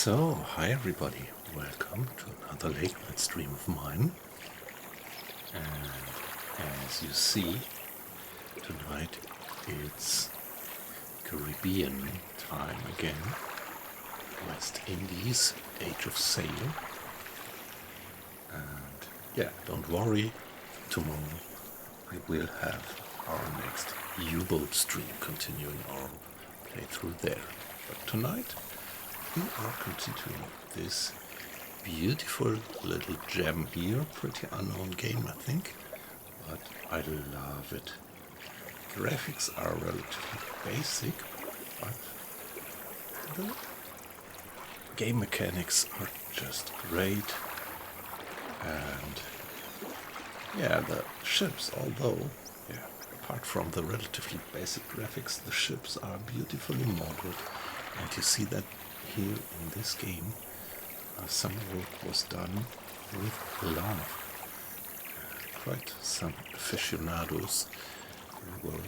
So, hi everybody, welcome to another late night stream of mine. And as you see, tonight it's Caribbean time again. West Indies, Age of Sail. And yeah, don't worry, tomorrow we will have our next U-boat stream continuing our playthrough there. But tonight we are continuing this beautiful little gem here. Pretty unknown game, I think, but I love it. Graphics are relatively basic, but the game mechanics are just great. And yeah, the ships, although apart from the relatively basic graphics, the ships are beautifully modeled, and you see that here in this game some work was done with love. Quite some aficionados who were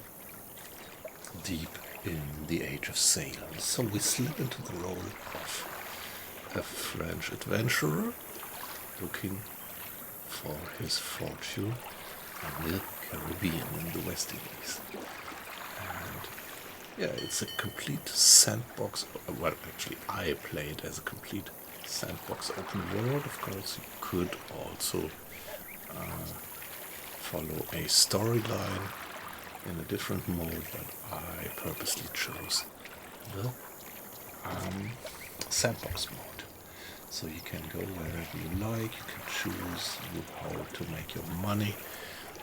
deep in the Age of Sail. So we slip into the role of a French adventurer looking for his fortune in the Caribbean, in the West Indies. And yeah, it's a complete sandbox. Well, actually, I played as a complete sandbox open world. Of course, you could also follow a storyline in a different mode, but I purposely chose the sandbox mode. So you can go wherever you like, you can choose how to make your money,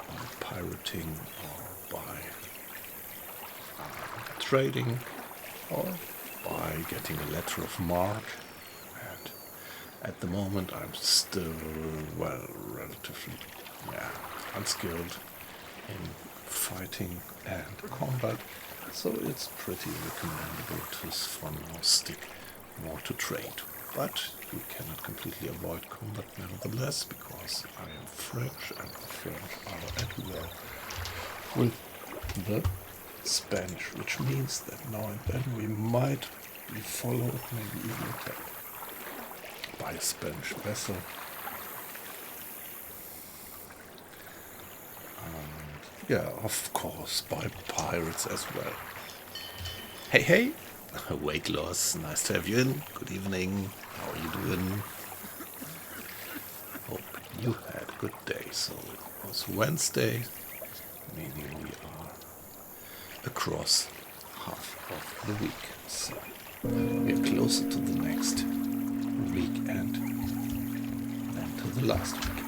by pirating or by trading or by getting a letter of marque. And at the moment I'm still, relatively unskilled in fighting and combat, so it's pretty recommendable to for now stick more to trade. But you cannot completely avoid combat nevertheless, because I am French and the French are at war with the Spanish, which means that now and then we might be followed, maybe even attacked by a Spanish vessel. And yeah, of course, by pirates as well. Hey! Weight loss, nice to have you in. Good evening, how are you doing? Hope you had a good day. So it was Wednesday, meaning we are across half of the week. So we are closer to the next weekend than to the last weekend.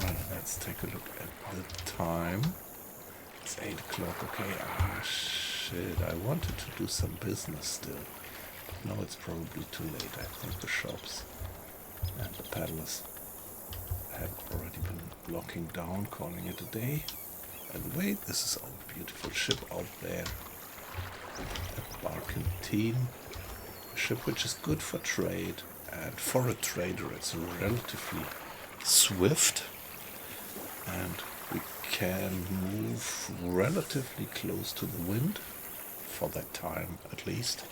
And let's take a look at the time. It's 8 o'clock, okay. Shit, I wanted to do some business still. But now it's probably too late. I think the shops and the peddlers have already been locking down, calling it a day. And wait, this is our beautiful ship out there. A barkentine. A ship which is good for trade. And for a trader it's relatively swift. And we can move relatively close to the wind, for that time at least.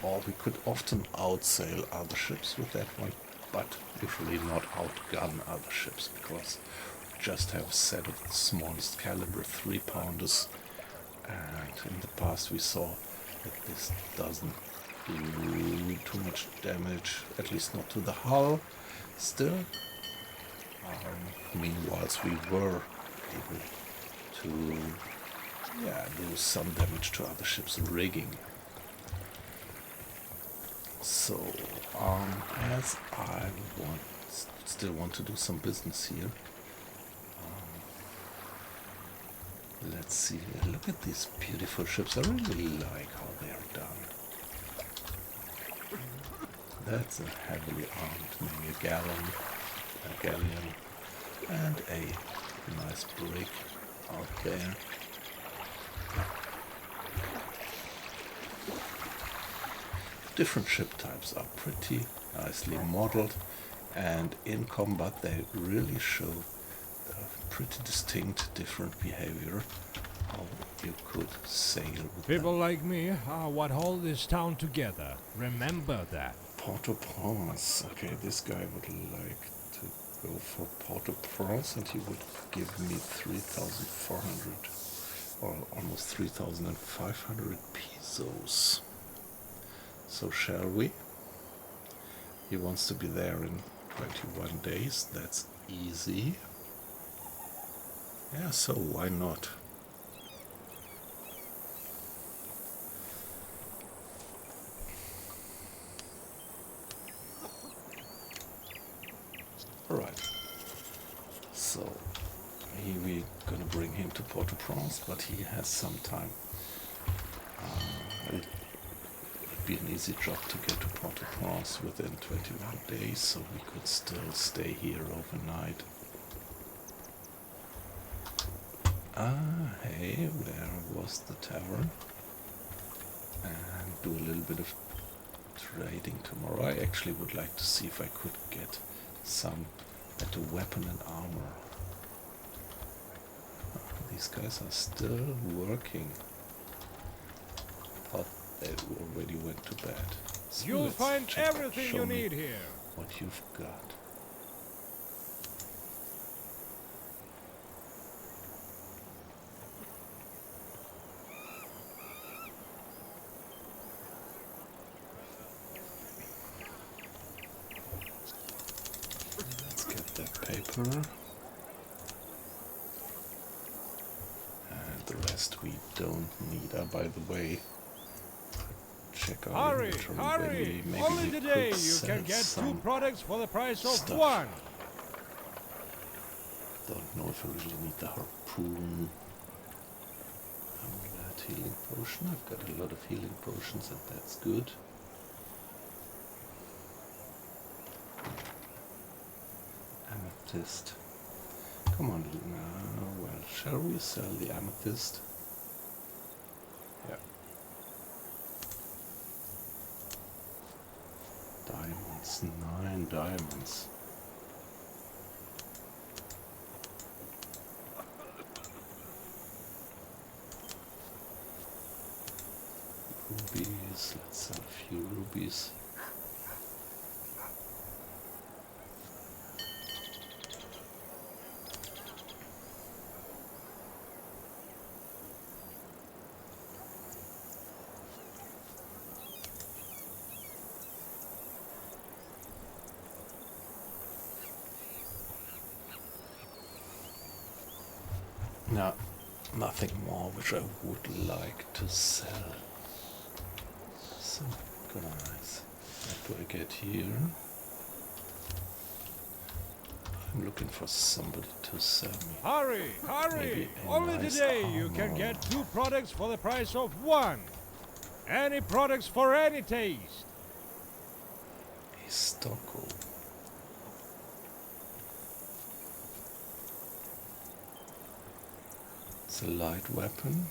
Or we could often outsail other ships with that one, but usually not outgun other ships, because we just have a set of the smallest caliber 3-pounders, and in the past we saw that this doesn't do too much damage, at least not to the hull. Still, meanwhile, we were able to do some damage to other ships' rigging. So, as I still want to do some business here, let's see. Look at these beautiful ships. I really like how they are done. That's a heavily armed, maybe a galleon, and a nice brig out there. Different ship types are pretty nicely modeled, and in combat they really show pretty distinct different behavior how you could sail with People them. like me are what hold this town together. Remember that. Port-au-Prince. Okay, this guy would like to go for Port-au-Prince, and he would give me 3,400 or almost 3,500 pesos. So shall we? He wants to be there in 21 days. That's easy. Yeah, so why not? Alright. So we're gonna bring him to Port-au-Prince, but he has some time. It'd be an easy job to get to Port-au-Prince within 21 days, so we could still stay here overnight. Hey, there was the tavern. And do a little bit of trading tomorrow. I actually would like to see if I could get some better weapon and armor. These guys are still working. Thought they already went to bed. So You'll let's find check. everything Show you me need here. what you've got. Let's get that paper. And the rest we don't need. By the way, check our Hurry, inventory. hurry! Maybe Only we today could you can sell get 2 some products for the price of stuff. 1. Don't know if I really need the harpoon. That healing potion. I've got a lot of healing potions, and that's good. Amethyst. Come on, now. Well, shall we sell the amethyst? Yeah. Diamonds. 9 diamonds. Rubies. Let's sell a few rubies. Now, nothing more which I would like to sell. So, guys, what do I get here? I'm looking for somebody to sell me. Hurry, hurry! Maybe a Only nice today you can armor. get 2 products for the price of 1. Any products for any taste. A Stocko. It's a light weapon.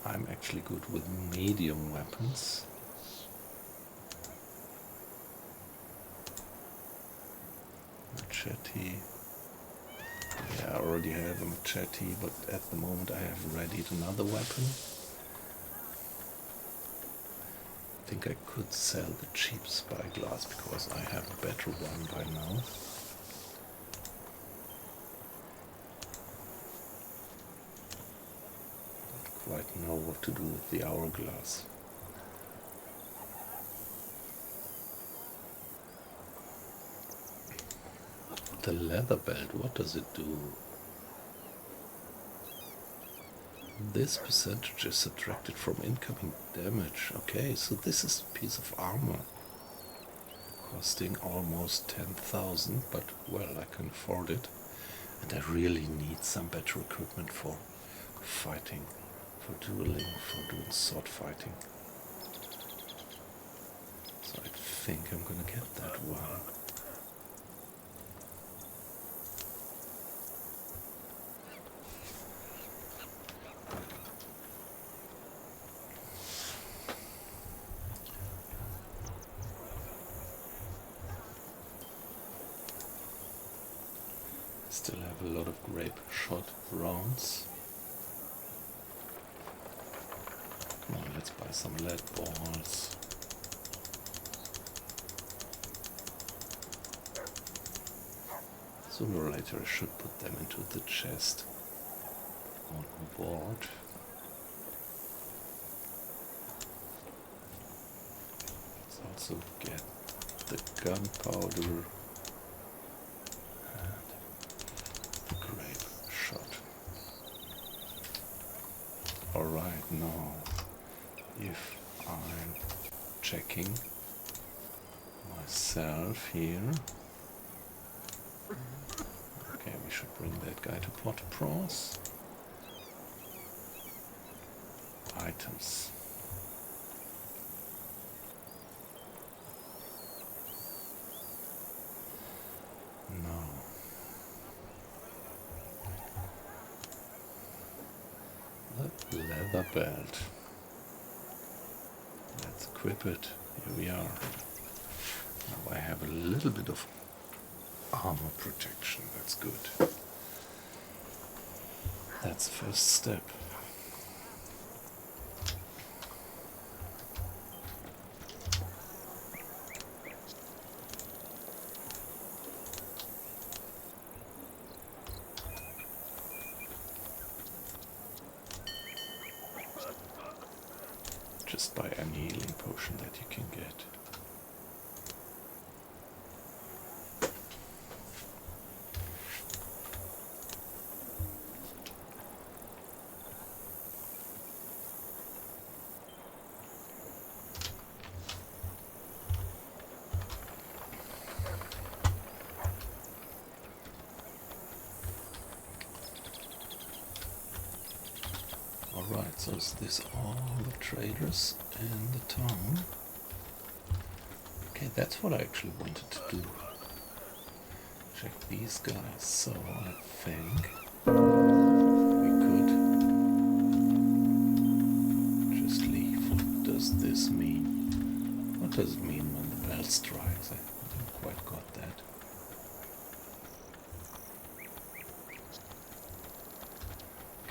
I'm actually good with medium weapons. Machete. Yeah, I already have a machete, but at the moment I have readied another weapon. I think I could sell the cheap spyglass because I have a better one by now. Quite know what to do with the hourglass. The leather belt, what does it do? This percentage is subtracted from incoming damage. Okay, so this is a piece of armor. Costing almost 10,000, but well, I can afford it. And I really need some better equipment for fighting, for dueling, for doing sword fighting. So I think I'm gonna get that one. Still have a lot of grape shot rounds. Come on, let's buy some lead balls. Sooner or later I should put them into the chest on board. Let's also get the gunpowder and the grape shot. Alright, now if I'm checking myself here, okay, we should bring that guy to Port-au-Prince. Items. No. The leather belt. Let's equip it. Here we are. Now I have a little bit of armor protection. That's good. That's the first step. Just buy any healing potion that you can get. Alright, so is this all the traders in the town? Okay, that's what I actually wanted to do. Check these guys. So I think we could just leave. What does this mean? What does it mean when the bell strikes? I haven't quite got that.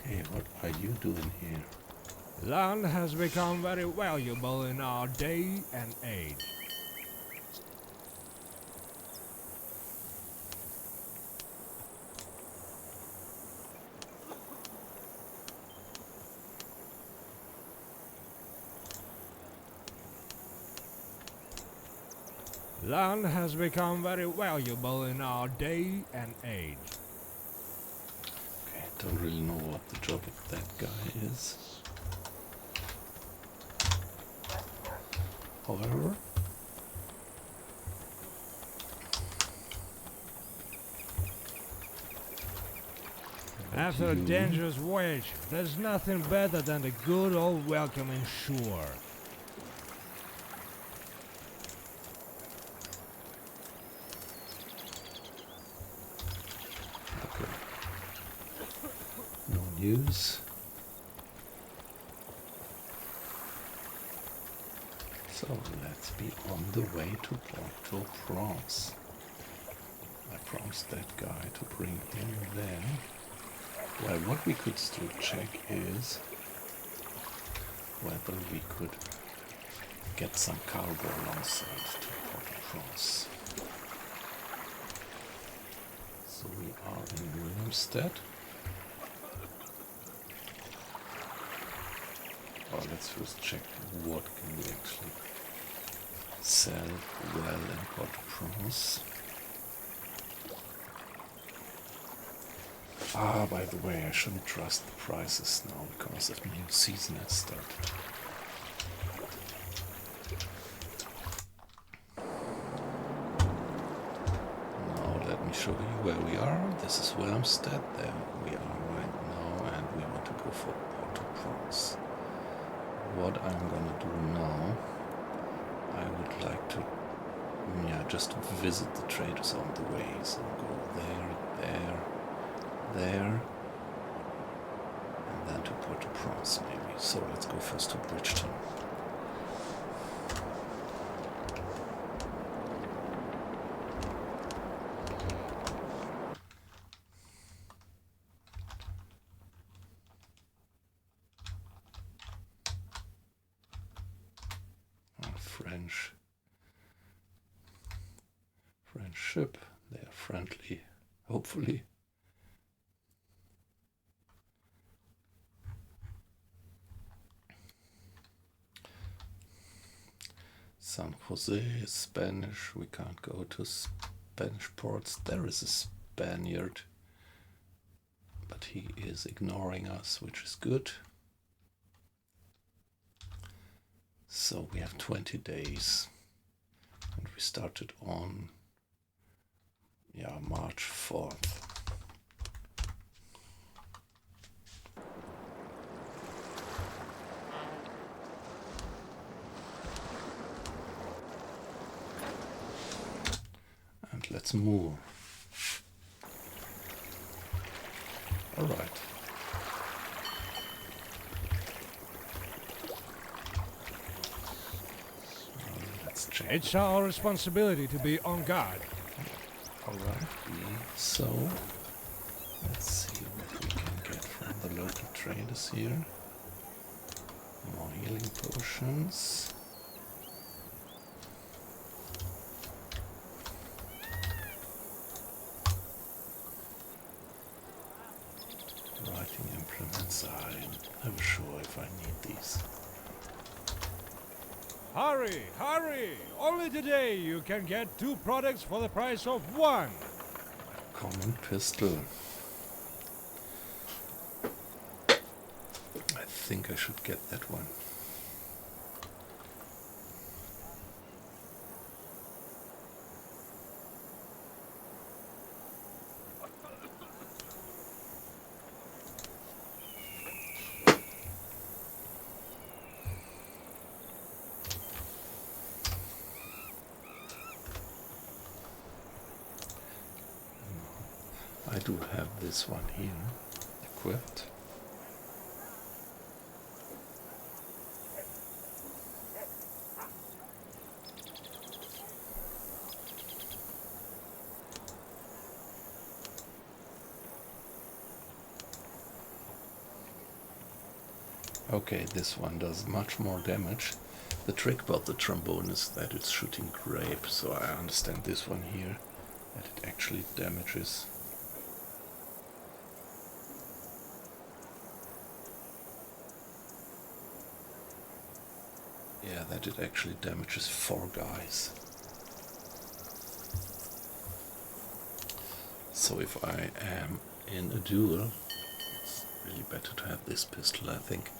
Okay, what are you doing here? Land has become very valuable in our day and age. Land has become very valuable in our day and age. Okay, don't really know what the job of that guy is. However, after a dangerous voyage, there's nothing better than the good old welcoming shore. okay. No news. So let's be on the way to Port-au-Prince. I promised that guy to bring him there. Well, what we could still check is whether we could get some cargo alongside to Port-au-Prince. So we are in Willemstad. Oh, let's first check what can we actually sell well in Port-au-Prince. Ah, by the way, I shouldn't trust the prices now because the new season has started. Now let me show you where we are. This is Willemstad. There we are right now, and we want to go for Port-au-Prince. What I'm gonna do now, I would like to, just visit the traders on the way. So go there, and then to Port-au-Prince maybe. So let's go first to Bridgeton. French ship. They are friendly, hopefully. San Jose is Spanish. We can't go to Spanish ports. There is a Spaniard, but he is ignoring us, which is good. So we have 20 days, and we started on March 4th. And let's move. All right. Let's check. It's our responsibility to be on guard. All right. So let's see what we can get from the local traders here. More healing potions. Writing implements. I'm never sure if I need these. Hurry, hurry! Only today you can get 2 products for the price of 1. Common pistol. I think I should get that one. I do have this one here equipped. Okay, this one does much more damage. The trick about the trombone is that it's shooting grape, so I understand this one here, that it actually damages. Yeah, that it actually damages 4 guys. So if I am in a duel, it's really better to have this pistol, I think.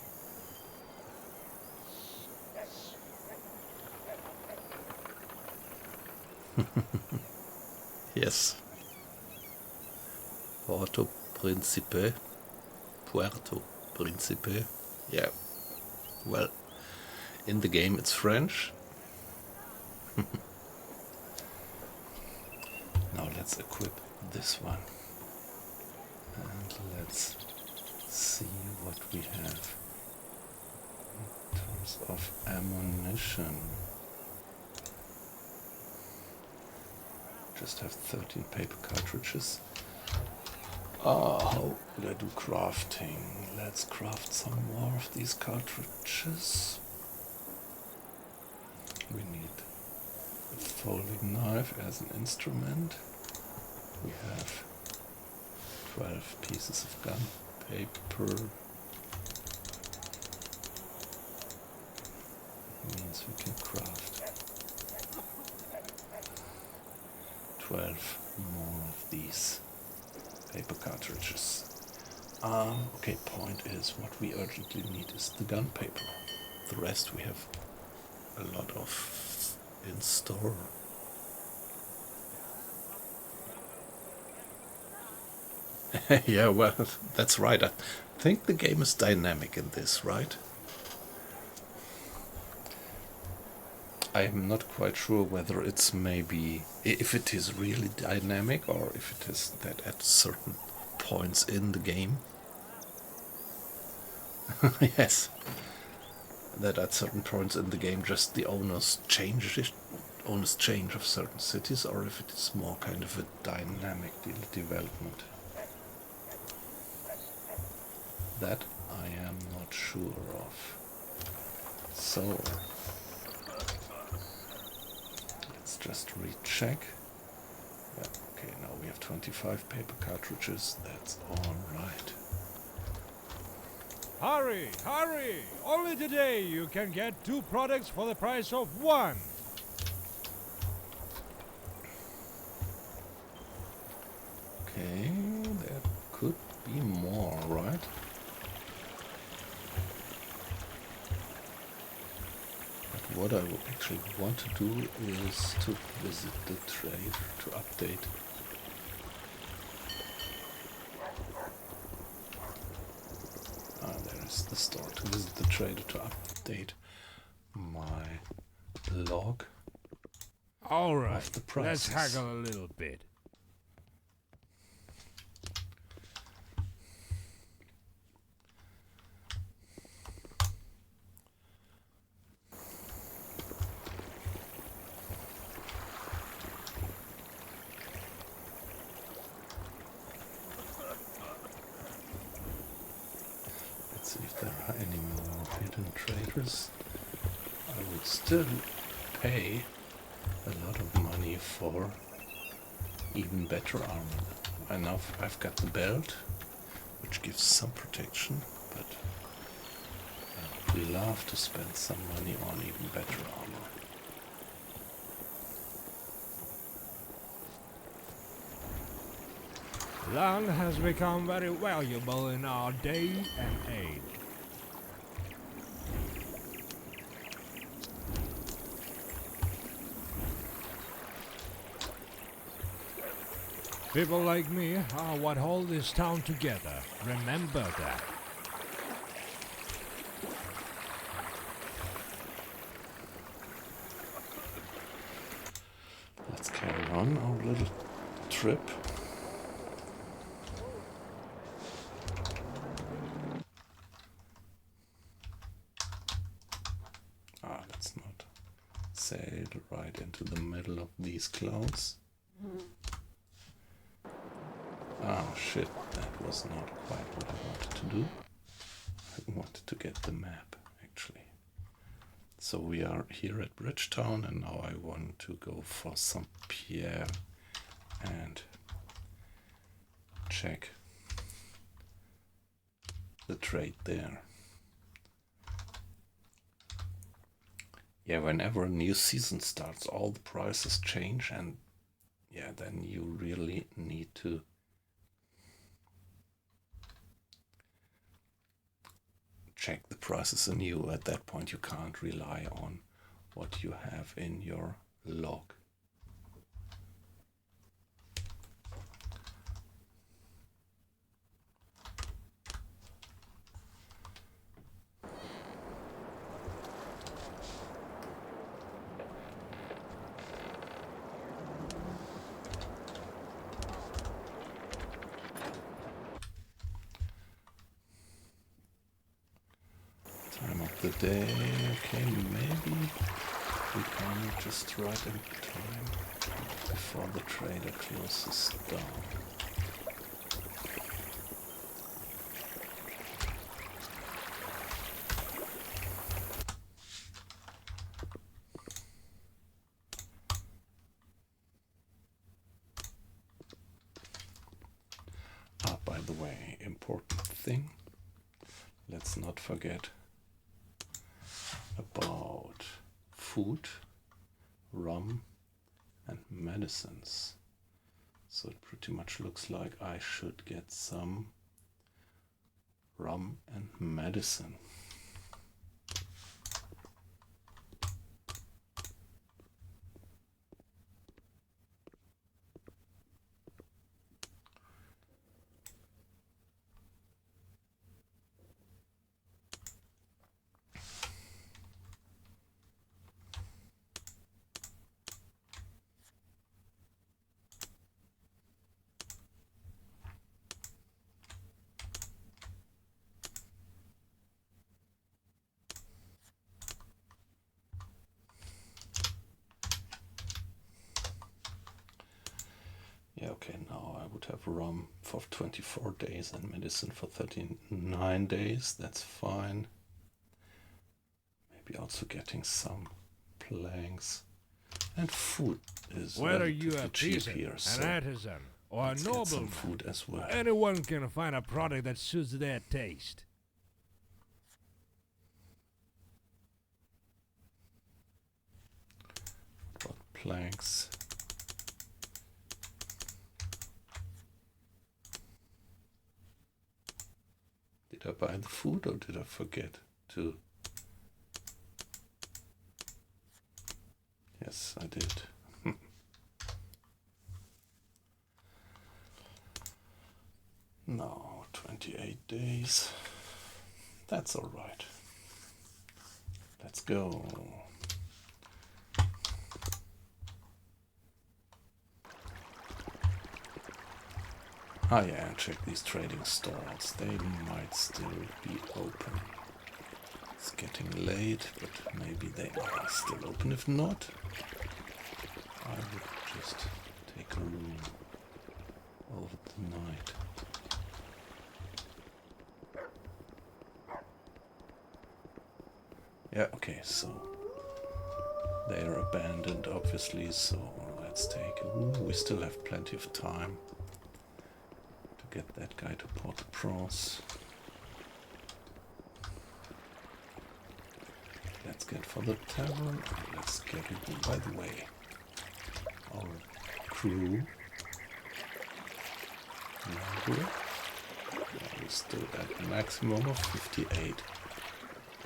Yes. Puerto Príncipe. Yeah. Well, in the game it's French. Now let's equip this one. And let's see what we have in terms of ammunition. Just have 13 paper cartridges. How would I do crafting? Let's craft some more of these cartridges. We need a folding knife as an instrument. We have 12 pieces of gun paper. Means we can craft 12 more of these paper cartridges. Okay, point is what we urgently need is the gun paper. The rest we have a lot of in store. Yeah, well, that's right. I think the game is dynamic in this, right? I'm not quite sure whether it's maybe, if it is really dynamic or if it is that at certain points in the game. Yes. That at certain points in the game just the owners change of certain cities, or if it is more kind of a dynamic development. That I am not sure of. So just recheck. Yeah, okay, now we have 25 paper cartridges. That's all right. Hurry, hurry! Only today you can get 2 products for the price of 1. Okay, there could be more, right? But what I would actually want to do is to visit the trader to update. There is the store. To visit the trader to update my log. Alright, Of the let's prices. haggle a little bit. Let's see if there are any more hidden traders. I would still pay a lot of money for even better armor. I've got the belt, which gives some protection, but we love to spend some money on even better armor. Land has become very valuable in our day and age. People like me are what hold this town together. Remember that. Let's carry on our little trip. Let's not sail right into the middle of these clouds. Oh shit, that was not quite what I wanted to do. I wanted to get the map, actually. So we are here at Bridgetown, and now I want to go for St. Pierre and check the trade there. Yeah, whenever a new season starts, all the prices change, and yeah, then you really need to check the prices anew. At that point, you can't rely on what you have in your log. Time of the day, okay, maybe we can just right in time before the trader closes down. By the way, important thing, let's not forget about food, rum, and medicines. So it pretty much looks like I should get some rum and medicine. Yeah, okay, now I would have rum for 24 days and medicine for 39 days. That's fine. Maybe also getting some planks And food is Whether you relatively a cheap peasant, here, an so artisan, or a let's get some nobleman, food as well. anyone can find a product that suits their taste. Got planks. Did I buy the food or did I forget to? Yes, I did. No, 28 days. That's all right. Let's go. Ah yeah, check these trading stalls. They might still be open. It's getting late, but maybe they are still open. If not, I would just take a room over the night. Yeah, okay, so they are abandoned, obviously, so let's take a room. We still have plenty of time to get that guy to Port-au-Prince. Let's get for the tavern. Let's get it. By the way, our crew number is still at a maximum of 58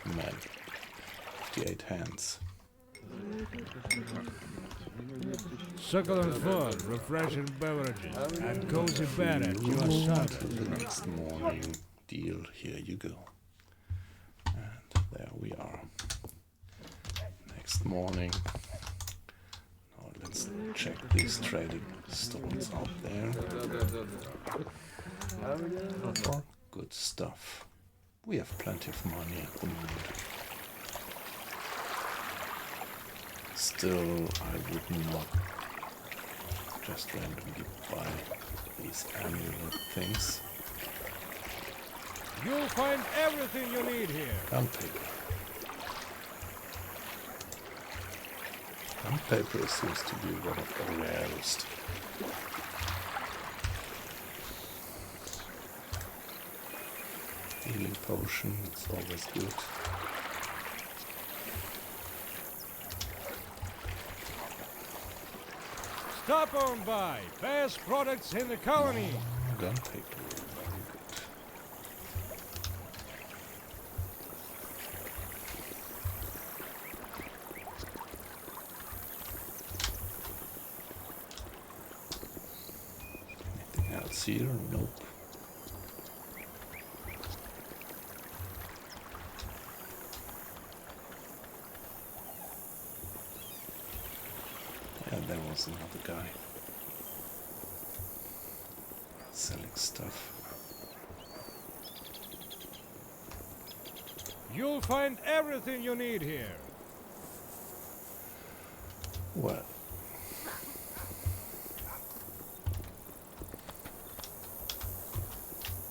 men, 58 hands. Succulent food, refreshing beverages, and cozy bed at your service. Until the next morning. Deal. Here you go. And there we are. Next morning. Now let's check these trading stalls out there. For good stuff. We have plenty of money at the moment. Still, I would not just randomly buy these amulet things. You'll find everything you need here. Gunpowder. Gunpowder seems to be one of the rarest. Healing potion, it's always good. Stop on by. Best products in the colony. Gunpowder, very good. Anything else here? Nope. Yeah, there was another guy selling stuff. You'll find everything you need here. Well,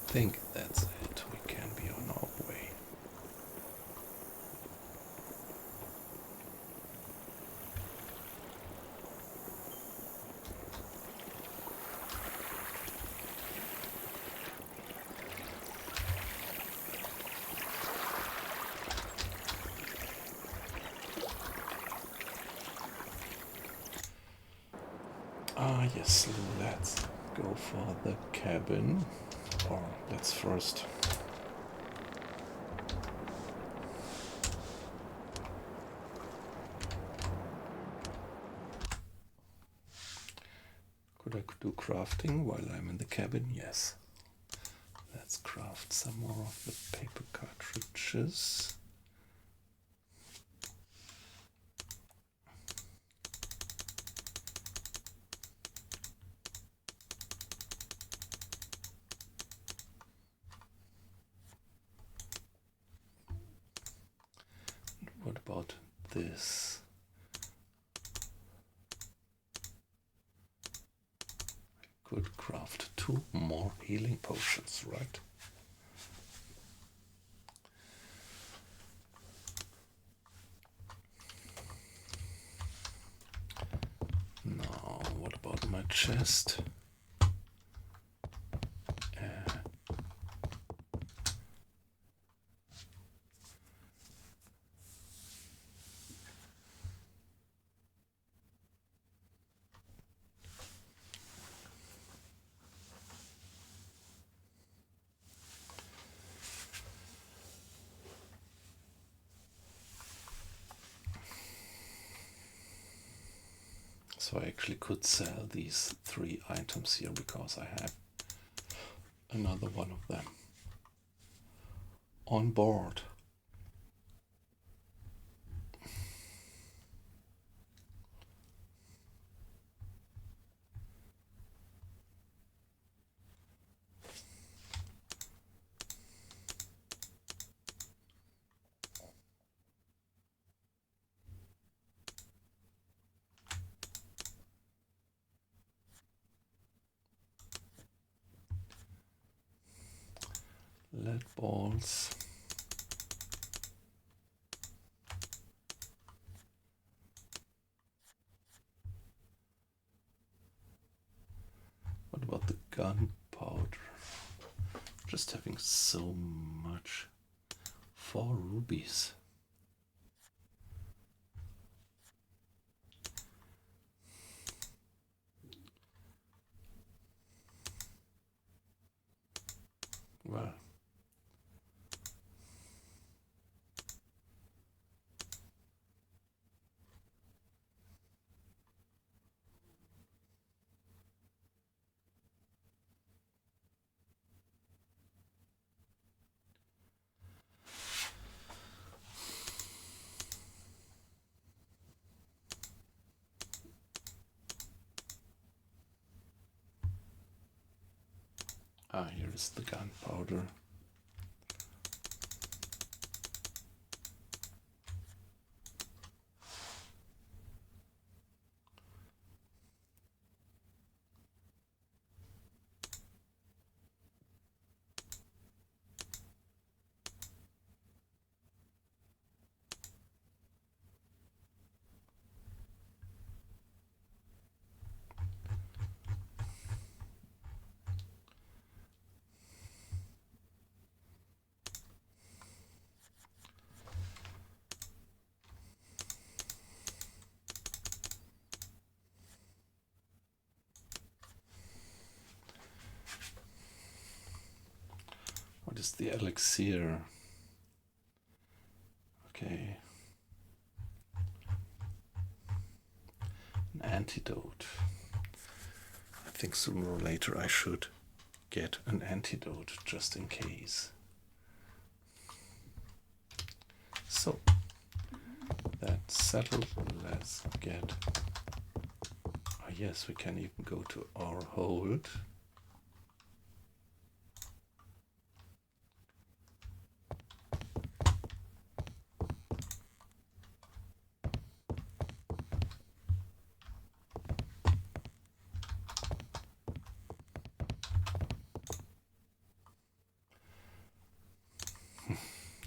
I think that's it. We can be on our way. Ah, yes, let's go for the cabin. Or let's first. Could I do crafting while I'm in the cabin? Yes. Let's craft some more of the paper cartridges. What about this? I could craft 2 more healing potions, right? chest. So I actually could sell these 3 items here because I have another one of them on board. Lead balls. What about the gunpowder? Just having so much. 4 rubies. Well, here is the gunpowder. What is the elixir? Okay. An antidote. I think sooner or later I should get an antidote just in case. So, that's settled. Let's get... Oh yes, we can even go to our hold.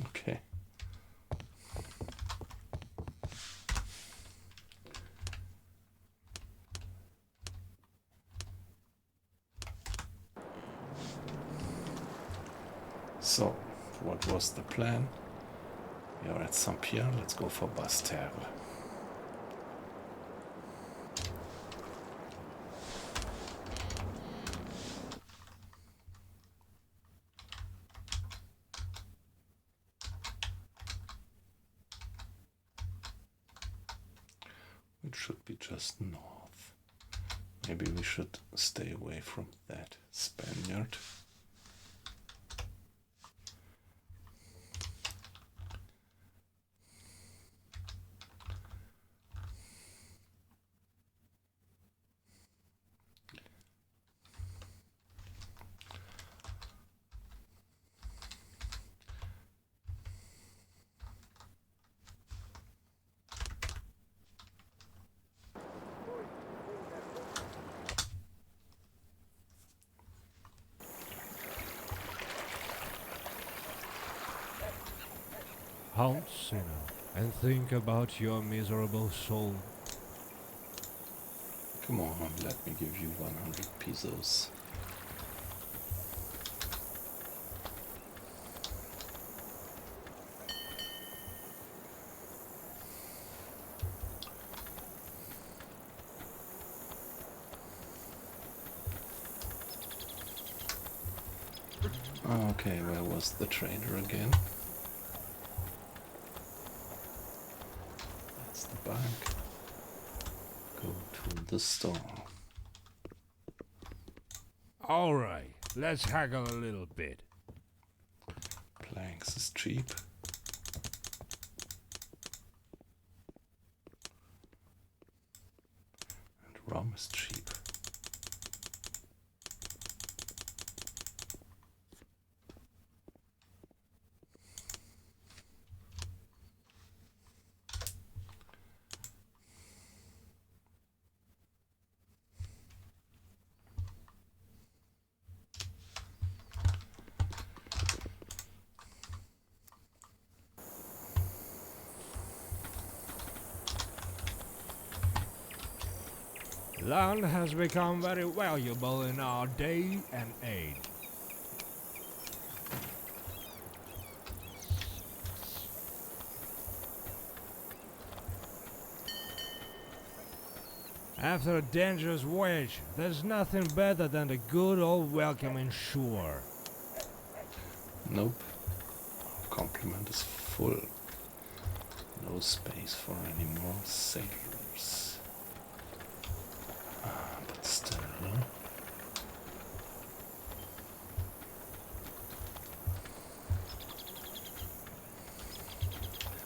Okay. So, what was the plan? We are at Saint-Pierre, let's go for Basse-Terre. It should be just north. Maybe we should stay away from that Spaniard. Halt, sinner, and think about your miserable soul. Come on, let me give you 100 pesos. Okay, where was the trader again? That's the bank. Go to the store. All right, let's haggle a little bit. Planks is cheap. And rum is cheap. Land has become very valuable in our day and age. After a dangerous voyage, there's nothing better than the good old welcoming shore. Nope. Our complement is full. No space for any more sailors. But still.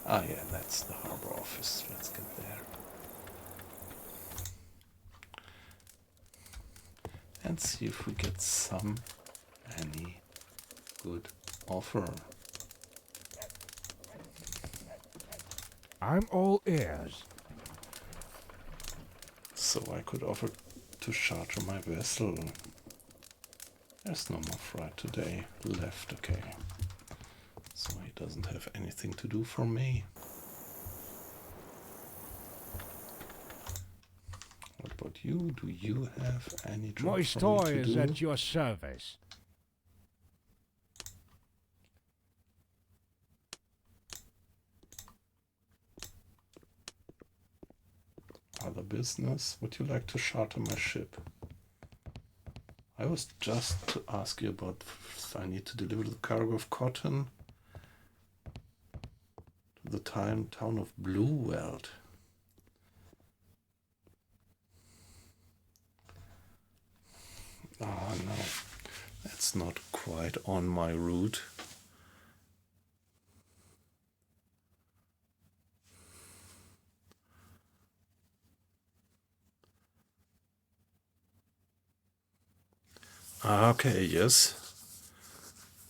Ah, yeah, that's the harbor office. Let's get there. And see if we get any good offer. I'm all ears. So I could offer to charter my vessel. There's no more fry today left, okay. So he doesn't have anything to do for me. What about you? Do you have any job My for store me to is do? at your service. Other business? Would you like to charter my ship? I was just to ask you about if I need to deliver the cargo of cotton to the town of Blue Weld. Oh no, that's not quite on my route. Okay, yes.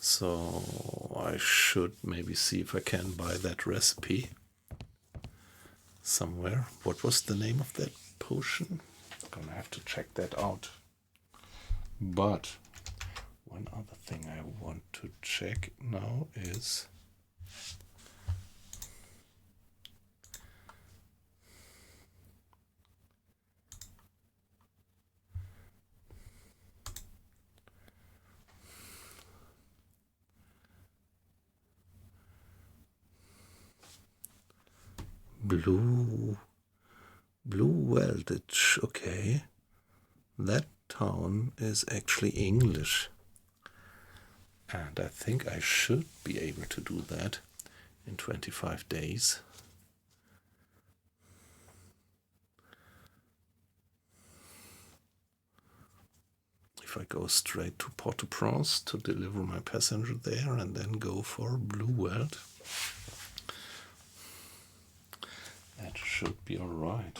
So I should maybe see if I can buy that recipe somewhere. What was the name of that potion? Gonna have to check that out. But one other thing I want to check now is Blue Welditch. Okay, that town is actually English, and I think I should be able to do that in 25 days. If I go straight to Port-au-Prince to deliver my passenger there and then go for Blue Weld, that should be all right.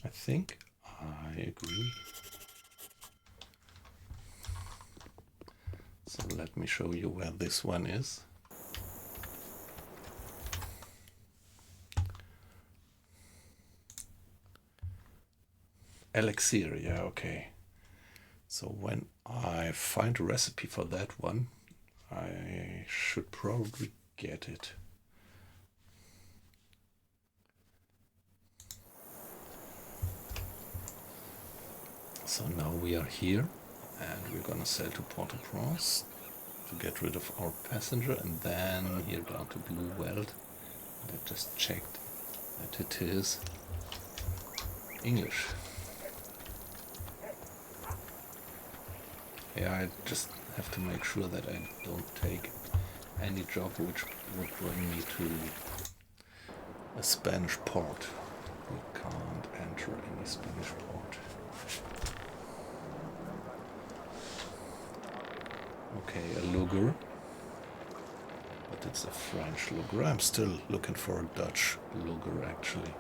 I think I agree. So let me show you where this one is. Elixir, yeah, okay. So when I find a recipe for that one, I should probably get it. So now we are here, and we're gonna sail to Port-au-Prince to get rid of our passenger, and then here down to Blue Weld. And I just checked that it is English. Yeah, I just have to make sure that I don't take any job which would bring me to a Spanish port. We can't enter any Spanish port. Okay, a lugger. But it's a French lugger. I'm still looking for a Dutch lugger, actually.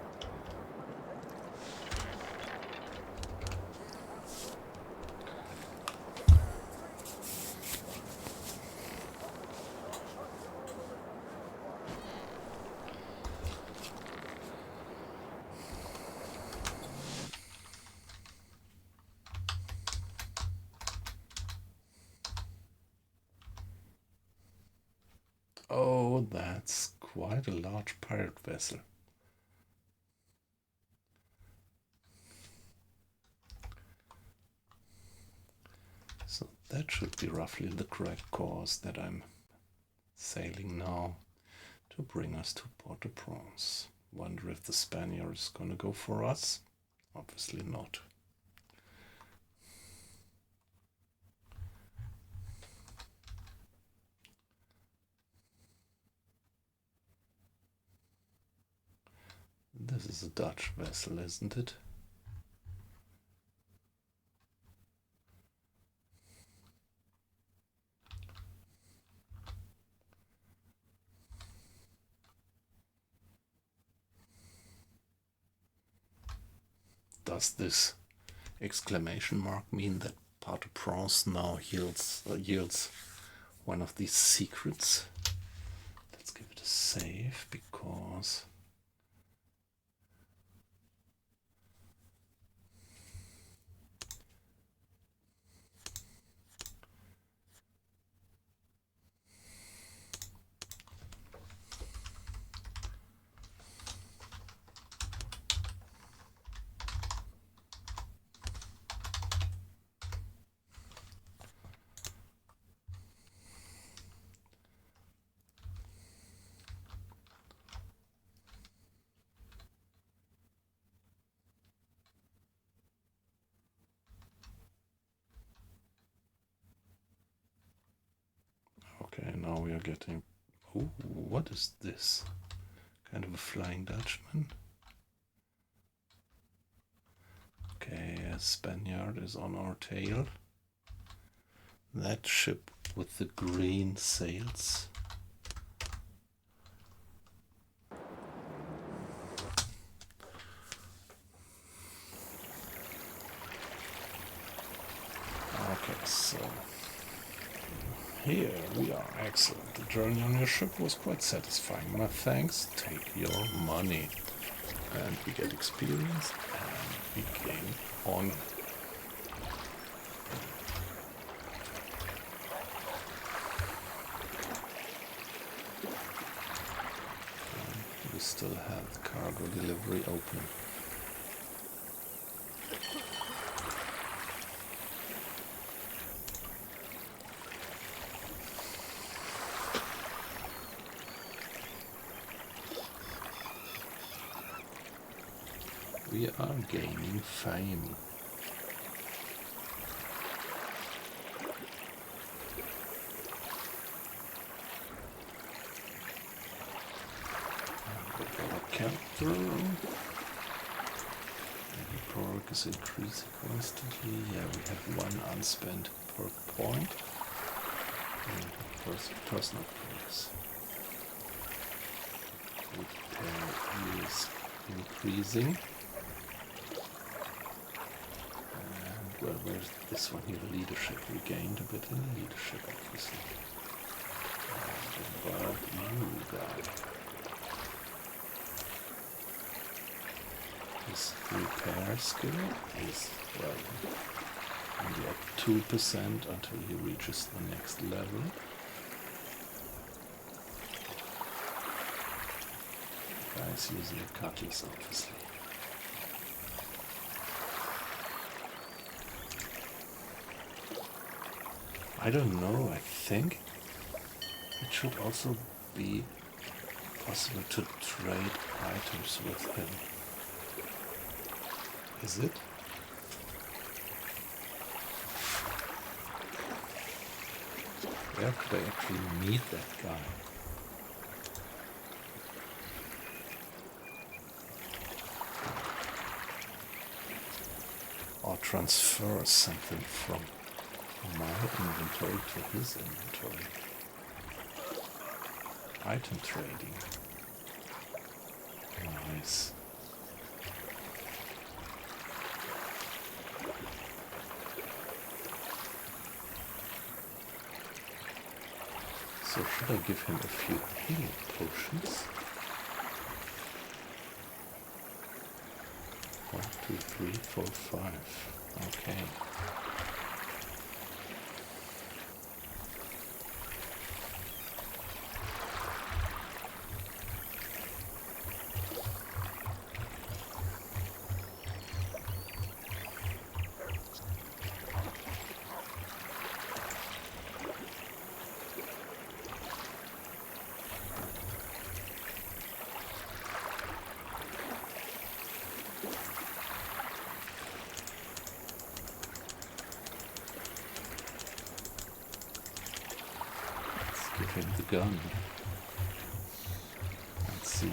Oh, that's quite a large pirate vessel. So that should be roughly the correct course that I'm sailing now to bring us to Port-au-Prince. Wonder if the Spaniard is gonna go for us? Obviously not. This is a Dutch vessel, isn't it? Does this exclamation mark mean that Port-au-Prince now yields one of these secrets? Let's give it a save, because okay, now we are getting... Oh, what is this? Kind of a Flying Dutchman? Okay, a Spaniard is on our tail. That ship with the green sails. Okay, so here we are. Excellent. The journey on your ship was quite satisfying. My thanks. Take your money. And we get experience and we gain honor. And we still have the cargo delivery open. We are gaining fame. Capture. The pork is increasing constantly. Yeah, we have one unspent per point. And personal points. Repair is increasing. And well, where's this one here? Leadership. We gained a bit in leadership, obviously. And about you guy. His repair skill is, well, only at 2% until he reaches the next level. Guys using the cutlass, obviously. I don't know, I think it should also be possible to trade items with him. Is it? Where could I actually meet that guy? Or transfer something from my inventory to his inventory. Item trading. Nice. So should I give him a few healing potions? 1, 2, 3, 4, 5. Okay. Give him the gun. Let's see.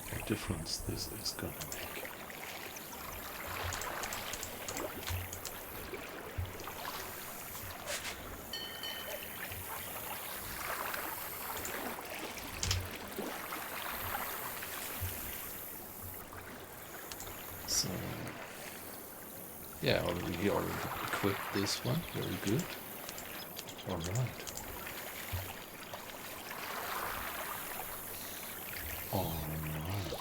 What difference this is gonna make. So, yeah, we already equipped this one. Very good. All right. All right.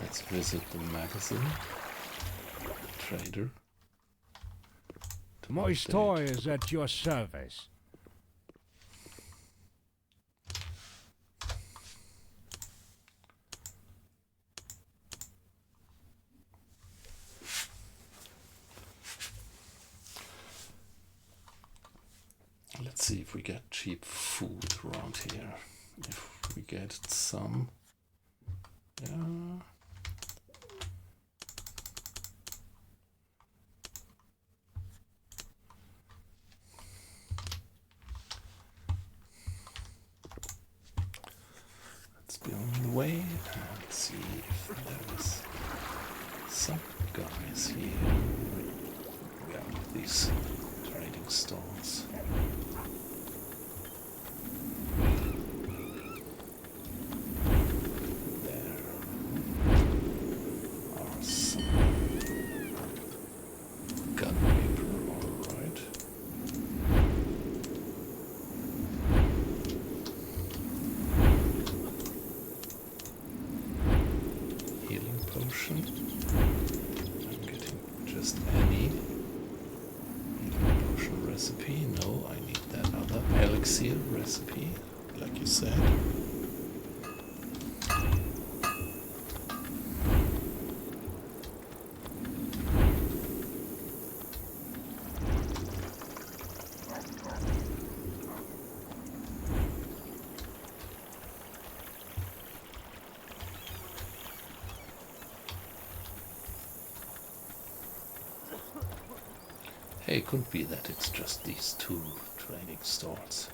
Let's visit the magazine. Trader. My store is at your service. Let's see if we get cheap food around here. If we get some. Yeah. Let's be on the way and see if there is some guys here. Yeah, these trading stalls. Potion. I'm getting just any potion recipe. No, I need that other elixir recipe, like you said. Hey, it could be that it's just these two trading stalls.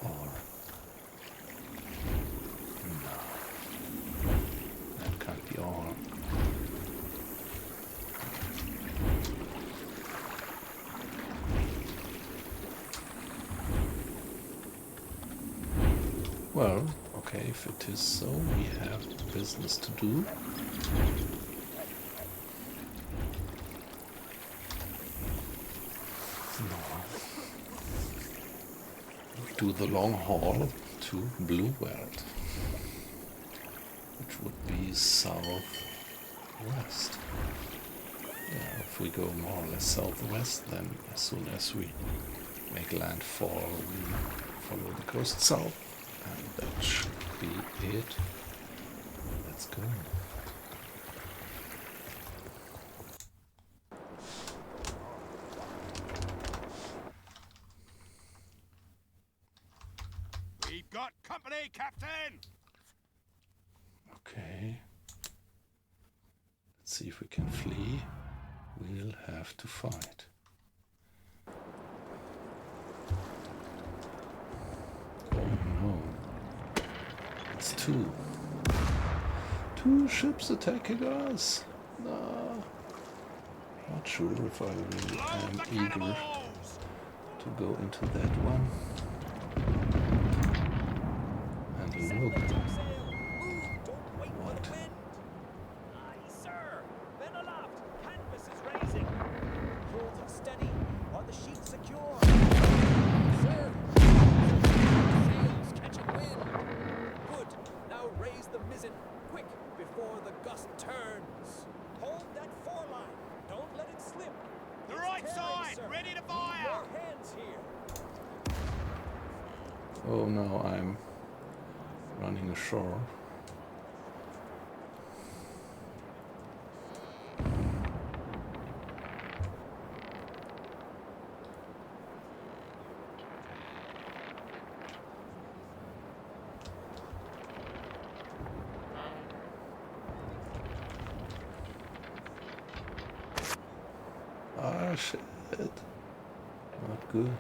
Or no, that can't be all. Well, okay, if it is so, we have business to do. No. do the long haul to Blue World, which would be southwest. Yeah, if we go more or less southwest, then as soon as we make landfall, we follow the coast south, and that should be it. Let's go. We've got company, Captain! Okay. Let's see if we can flee. We'll have to fight. Oh no. It's two. Two ships attacking us. No. Not sure if I really am eager to go into that one. And look. What? Aye, sir. Men aloft. Canvas is raising. Hold it steady. Are the sheets secure? Sir. Sails catching wind. Good. Now raise the mizzen. Quick, before the gust turns. Hold that foreline. Don't let it slip. The It's right tearing, side, sir. ready to Need fire! your hands here. Oh no, I'm running ashore. Ah, shit. Not good.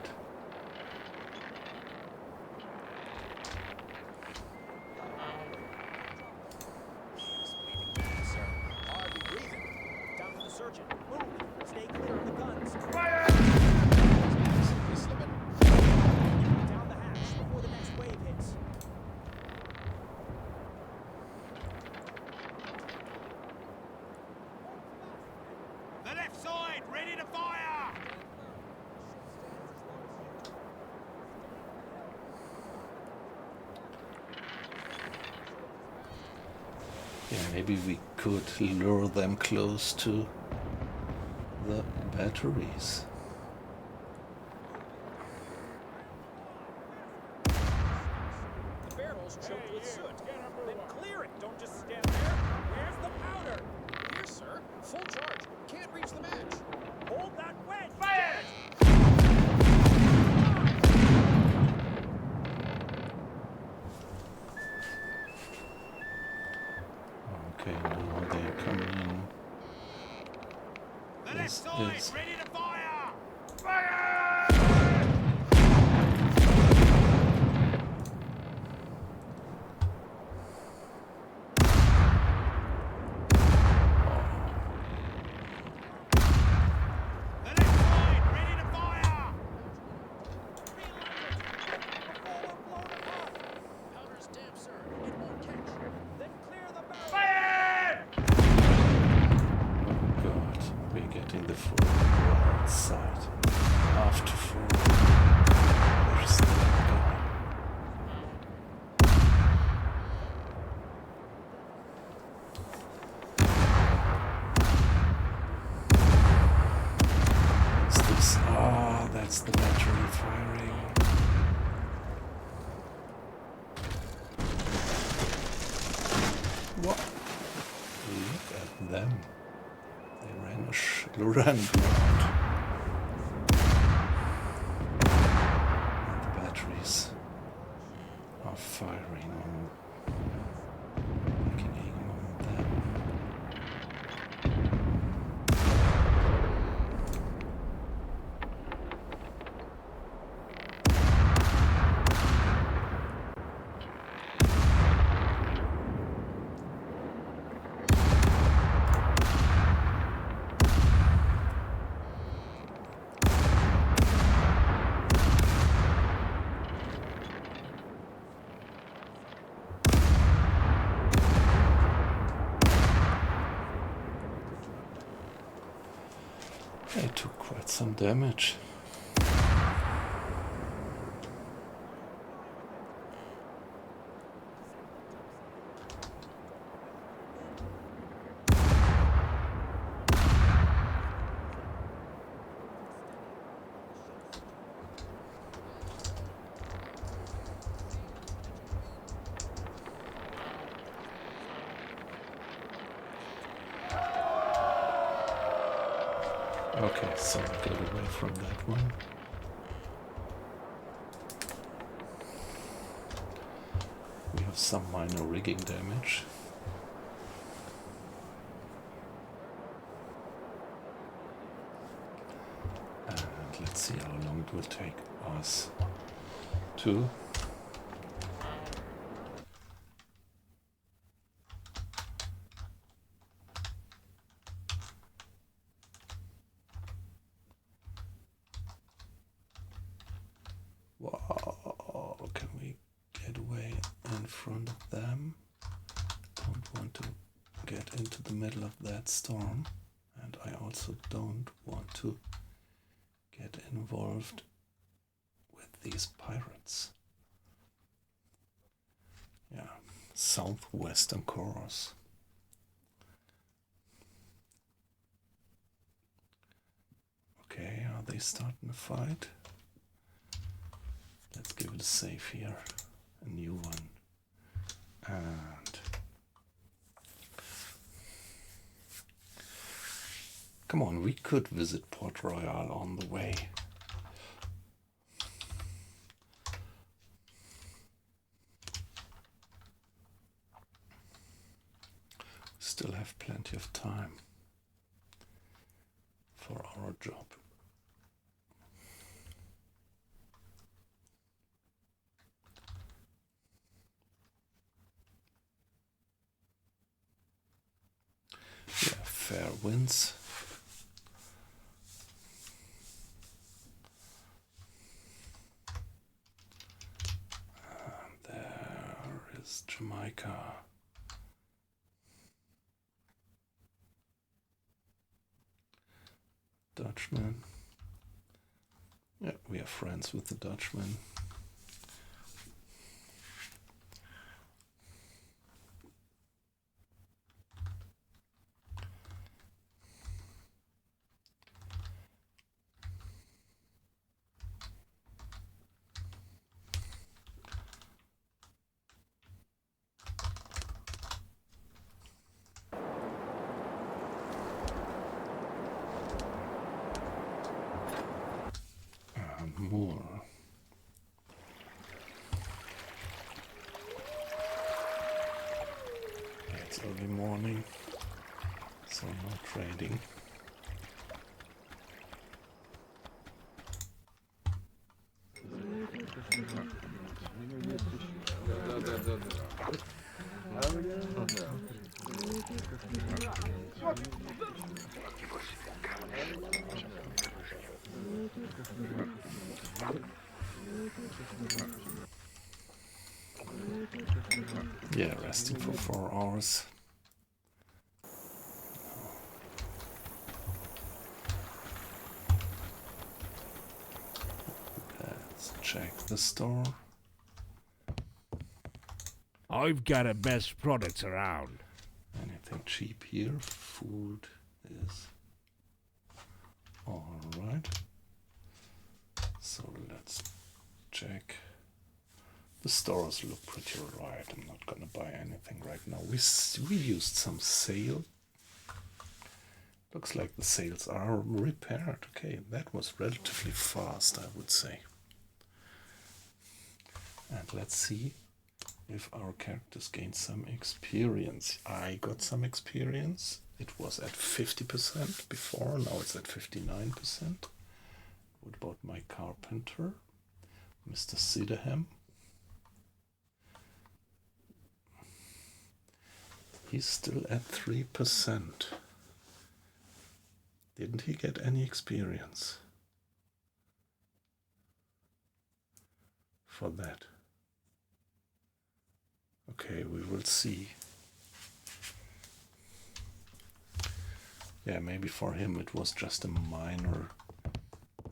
Sir, hardly breathing. Down to the surgeon. Move. Stay clear of the guns. Down the hatch before the next wave hits. The left side, ready to fire! Yeah, maybe we could lure them close to the batteries. The barrel's choked with soot. Then clear it. Don't just stand there. Where's the powder? Here, sir. Full charge. Can't reach the match. Hold that wedge. Fire! Okay, now they're coming in. The left This side, is- ready to fire! The left side, ready to fire! Powder's damp, sir. It won't catch. Then clear the barrel. Fire! God, we're getting the full right side. After full. There's the guy. Is this? Ah, that's the battery firing. What? Look at them. They ran around. And the batteries are firing on, making aim on them. They took quite some damage. Okay, so get away from that one. We have some minor rigging damage. And let's see how long it will take us to wow, can we get away in front of them? Don't want to get into the middle of that storm, and I also don't want to get involved with these pirates. Yeah, southwestern course. Okay, are they starting a fight? Let's give it a save here, a new one. And come on, we could visit Port Royal on the way. Still have plenty of time for our job. Yeah, fair winds. And there is Jamaica. Dutchman. Yeah, we are friends with the Dutchman. More. It's early morning, so no trading. Yeah, resting for 4 hours. Let's check the store. I've got the best products around. Anything cheap here? Food is alright. So let's check. The stores look pretty alright. I'm not gonna buy anything right now. We used some sale. Looks like the sales are repaired. Okay, that was relatively fast, I would say. And let's see if our characters gain some experience. I got some experience. It was at 50% before, now it's at 59%. What about my carpenter, Mr. Siderham? He's still at 3%. Didn't he get any experience for that? Okay, we will see. Yeah, maybe for him it was just a minor.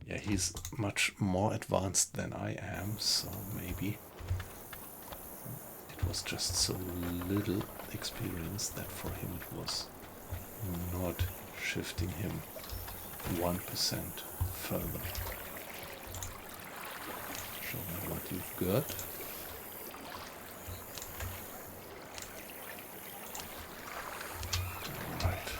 Yeah, he's much more advanced than I am, so maybe it was just so little experience that for him it was not shifting him 1% further. Show me what you've got. Right.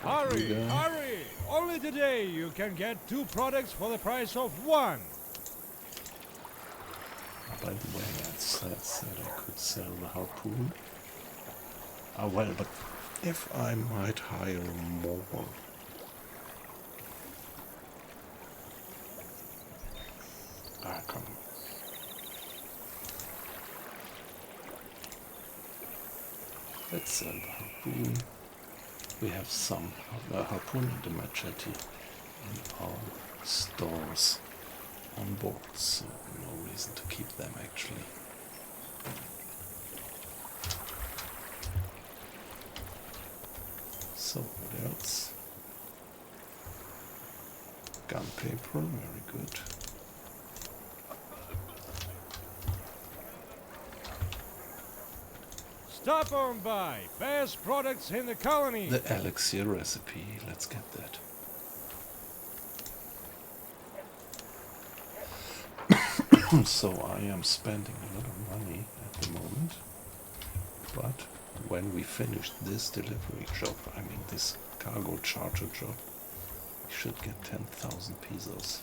Hurry! Hurry! Only today you can get 2 products for the price of 1. By the way, I said I could sell the harpoon. Ah, well, but if I might hire more. Ah, come on. Let's sell the harpoon. We have some harpoon and a machete in our stores on board, so no reason to keep them actually. So what else? Gun paper, very good. Stop on by. Best products in the colony. The elixir recipe, let's get that. So I am spending a lot of money at the moment, but when we finish this delivery job, I mean this cargo charter job, we should get 10,000 pesos.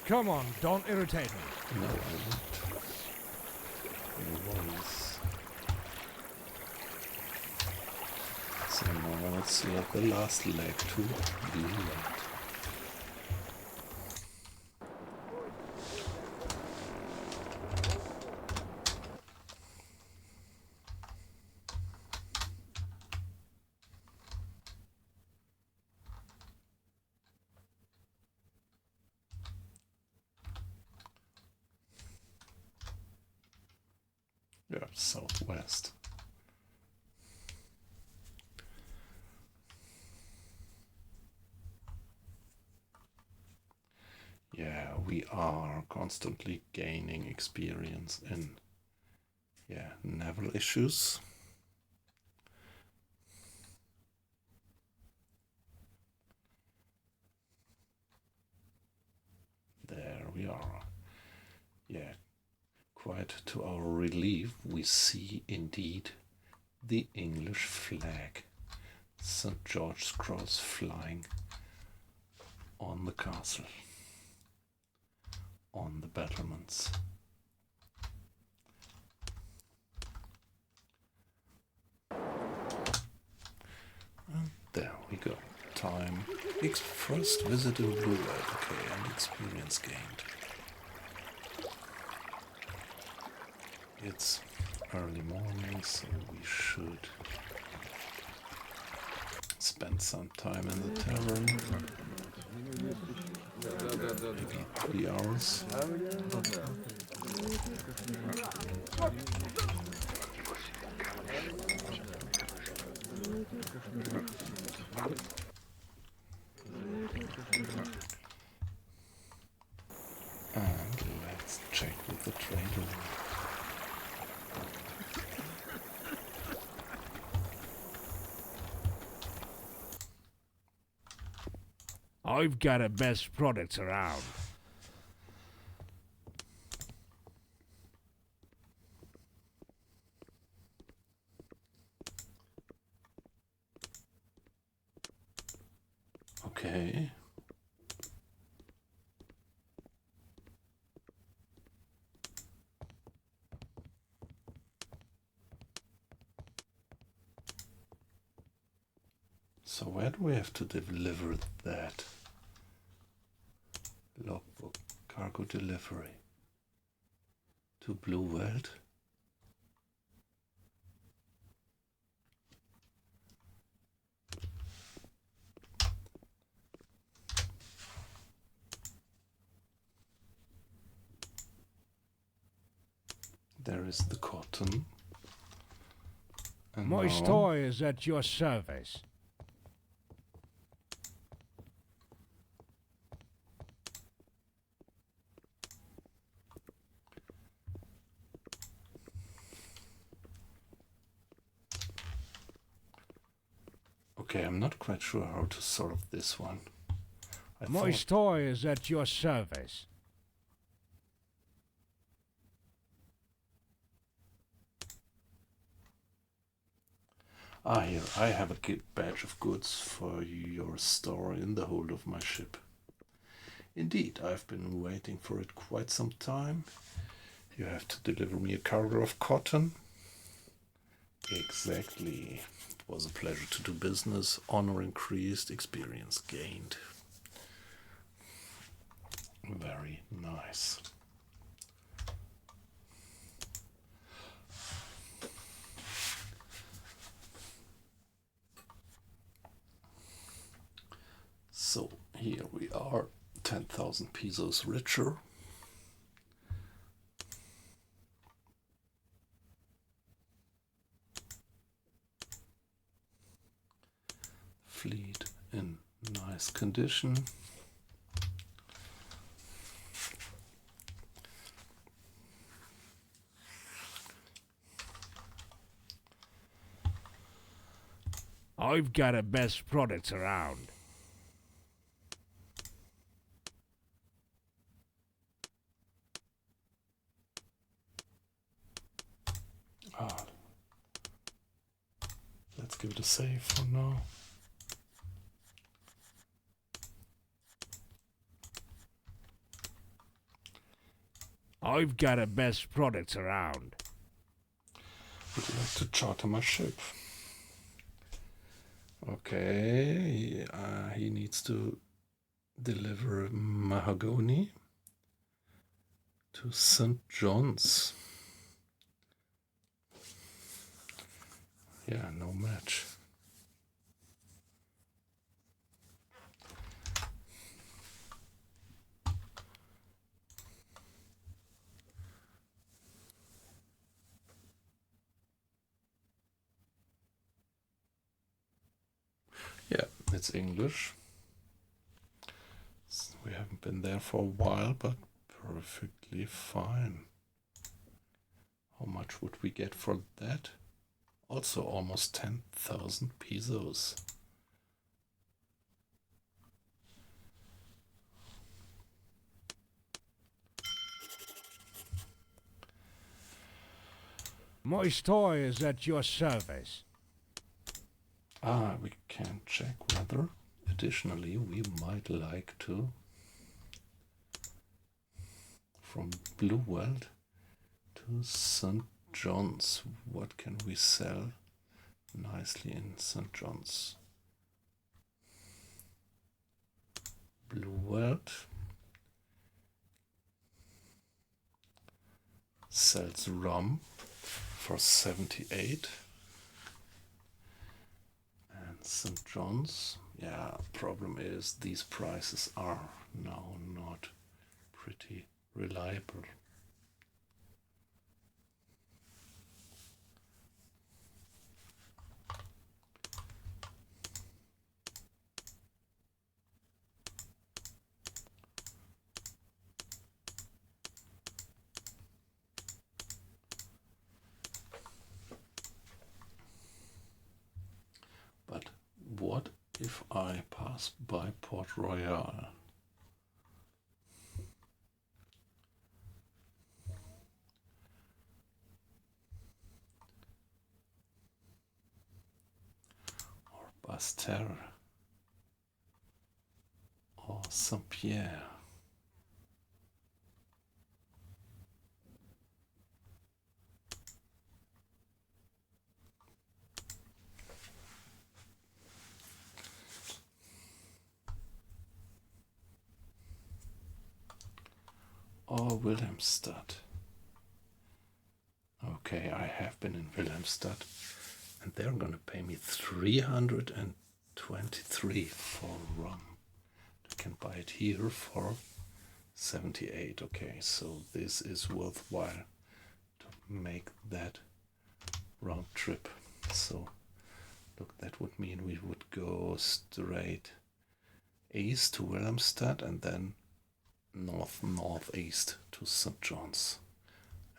Come on, don't irritate me. No, I won't. No worries. So now let's let the last leg to Blue Light. Yeah, southwest. Yeah, we are constantly gaining experience in, naval issues. There we are. Yeah, quite to our relief, we see indeed the English flag, St. George's Cross, flying on the castle, on the battlements. And there we go. Time. First visit in Blue Light. Okay, and experience gained. It's early morning, so we should spend some time in the tavern. Maybe 3 hours. And let's check with the trader. I've got the best products around. Okay. So where do we have to deliver that? Logbook, cargo delivery. To Blue World? There is the cotton. And My now- store is at your service. Okay, I'm not quite sure how to solve this one. I My thought- store is at your service. Ah, here, I have a batch of goods for your store in the hold of my ship. Indeed, I've been waiting for it quite some time. You have to deliver me a cargo of cotton. Exactly. It was a pleasure to do business. Honor increased, experience gained. Very nice. So here we are, 10,000 pesos richer. Fleet in nice condition. I've got the best products around. Ah, let's give it a save for now. I've got the best products around. Would you like to charter my ship? Okay, he needs to deliver mahogany to St. John's. Yeah, no match. Yeah, it's English. We haven't been there for a while, but perfectly fine. How much would we get for that? Also almost 10,000 pesos. My store is at your service. Ah, we can check whether additionally we might like to from Blue World to St. John's. What can we sell nicely in St. John's? Blue World sells rum for 78. And St. John's, yeah, problem is these prices are now not pretty reliable. But what if I pass by Port Royal? Or Basse-Terre? Or Saint-Pierre? Or Wilhelmstadt? Okay, I have been in Wilhelmstadt, and they're gonna pay me 323 for rum. I can buy it here for 78. Okay, so this is worthwhile to make that round trip. So look, that would mean we would go straight east to Wilhelmstadt and then northeast to St. John's,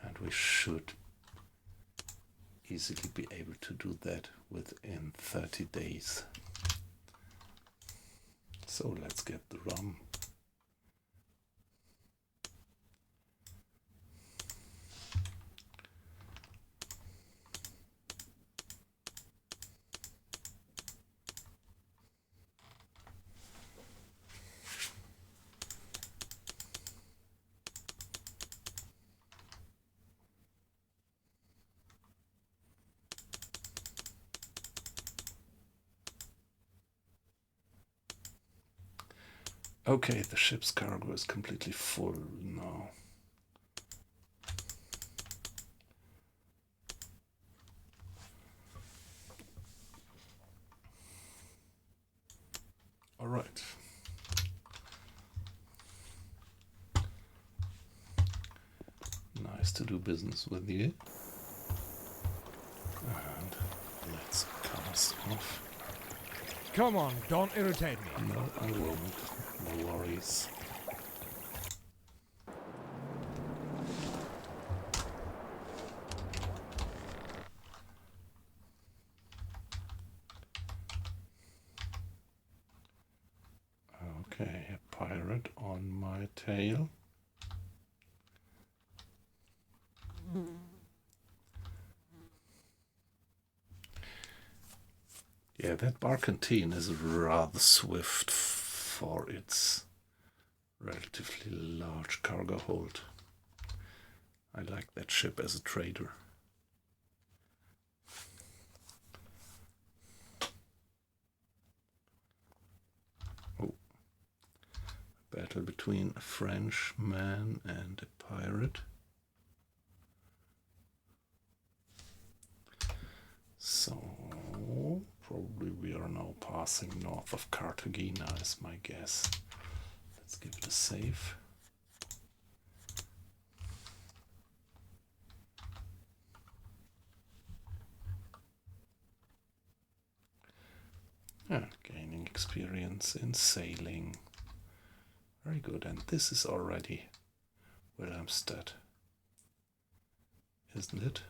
and we should easily be able to do that within 30 days. So let's get the rum. Okay, the ship's cargo is completely full now. All right. Nice to do business with you. And let's cast off. Come on, don't irritate me. No, I won't. No worries. Okay, a pirate on my tail. Yeah, that barkentine is rather swift for its relatively large cargo hold. I like that ship as a trader. Oh. Battle between a Frenchman and a pirate. So, probably we are now passing north of Cartagena is my guess. Let's give it a save. Gaining experience in sailing. Very good, and this is already Wilhelmsted, isn't it?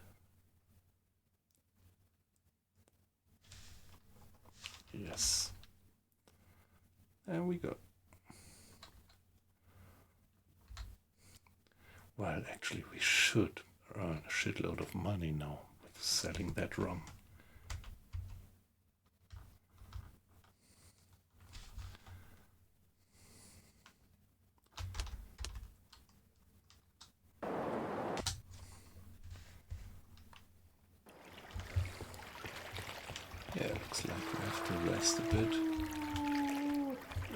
Yes. There we go. Well, actually, we should earn a shitload of money now with selling that rum. Yeah, looks like we have to rest a bit.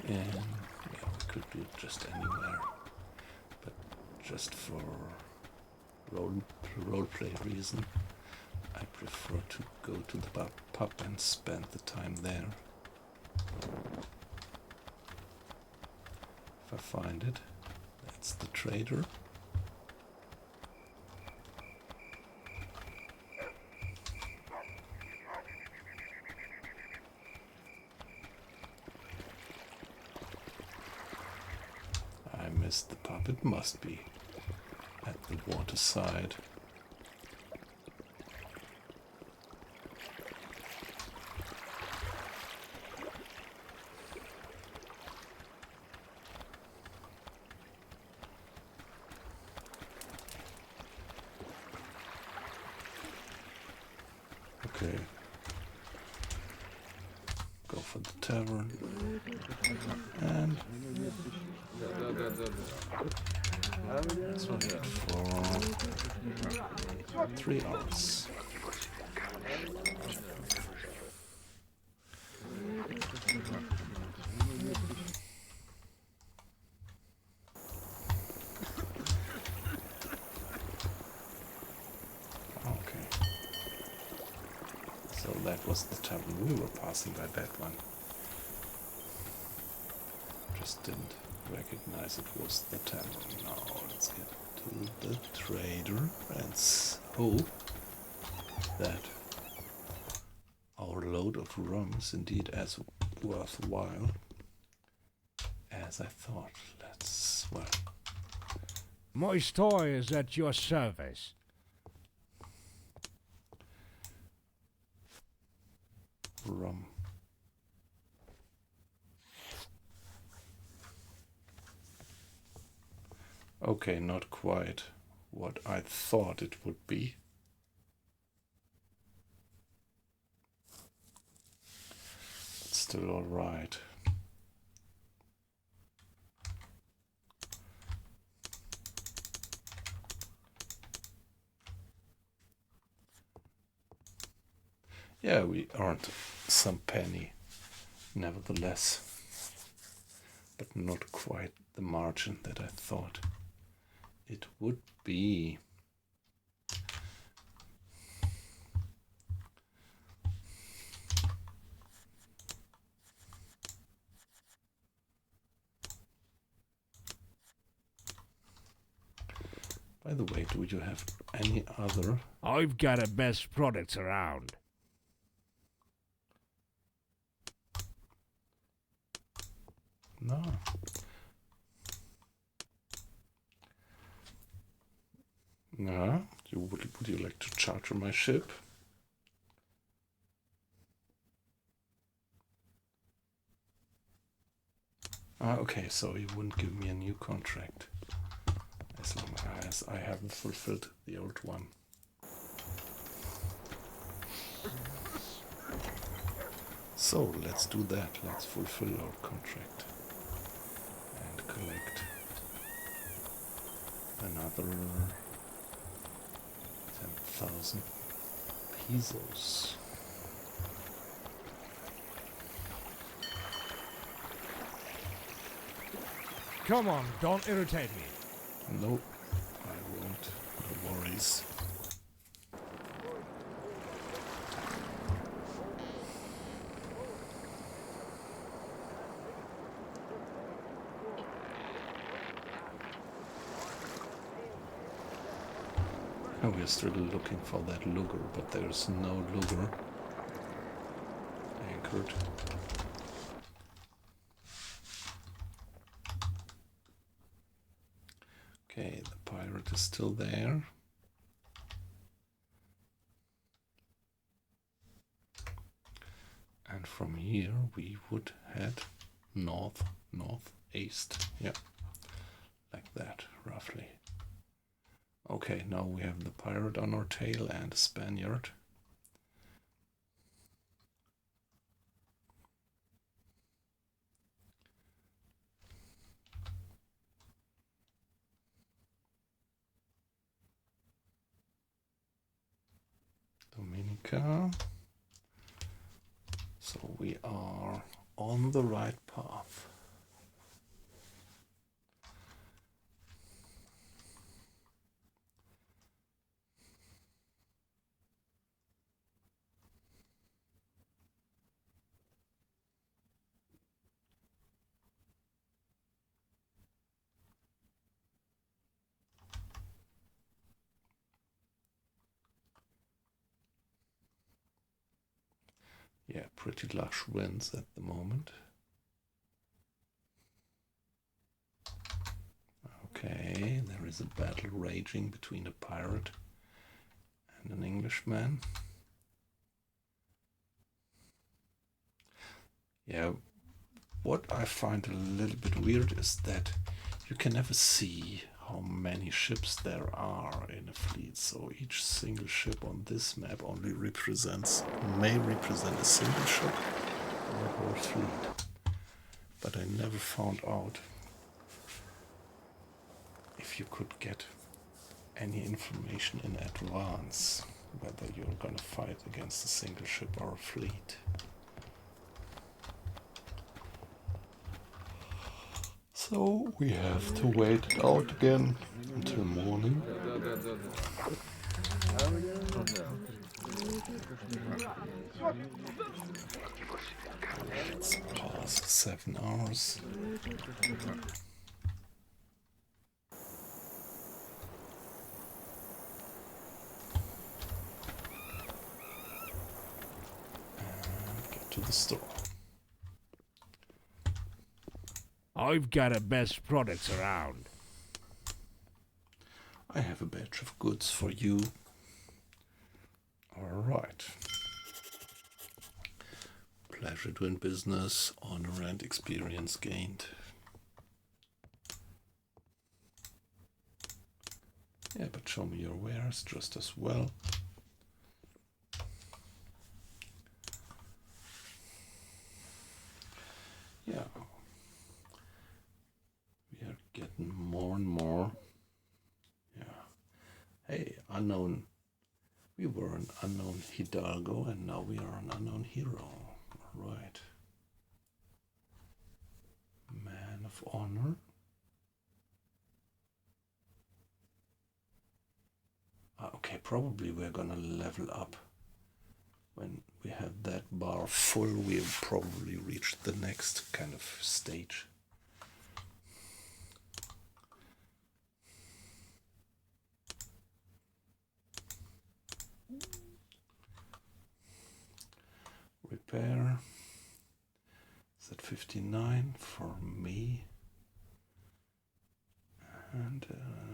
And yeah, we could do it just anywhere. But just for roleplay reason, I prefer to go to the pub and spend the time there. If I find it, that's the trader. I missed the pub. It must be at the waterside. Okay. Go for the tavern. And that's what it for 3 hours. Okay. So that was the tavern. We were passing by that one. Just didn't recognize it was the tavern. Now let's get to the trader and hope that our load of rum is indeed as worthwhile as I thought. My store is at your service. Rum. Okay, not quite what I thought it would be. It's still all right. Yeah, we earned some penny, nevertheless. but not quite the margin that I thought it would be. By the way, do you have any other? I've got the best products around. No. No. Would you like to charter my ship? Okay, so you wouldn't give me a new contract as long as I haven't fulfilled the old one. So let's do that. Let's fulfill our contract and collect another 10,000 pesos. Come on, don't irritate me. Nope, I won't. No worries. And we're still looking for that lugger, but there's no lugger anchored. Okay, the pirate is still there. And from here we would head north, northeast. Yeah, like that, roughly. Okay, now we have the pirate on our tail and a Spaniard. Dominica. So we are on the right path. Yeah, pretty lush winds at the moment. Okay, there is a battle raging between a pirate and an Englishman. Yeah, what I find a little bit weird is that you can never see how many ships there are in a fleet. So each single ship on this map only may represent a single ship or a whole fleet. But I never found out if you could get any information in advance whether you're gonna fight against a single ship or a fleet. So we have to wait it out again until morning. It's past 7 hours. And get to the store. I've got the best products around. I have a batch of goods for you. All right. Pleasure doing business, honor and experience gained. Yeah, but show me your wares just as well. Yeah. We are getting more and more. Yeah. Hey, unknown. We were an unknown Hidalgo and now we are an unknown hero. Right. Man of of honor. Okay, probably we're gonna level up. When we have that bar full, we'll probably reach the next kind of stage. Repair is at 59 for me, and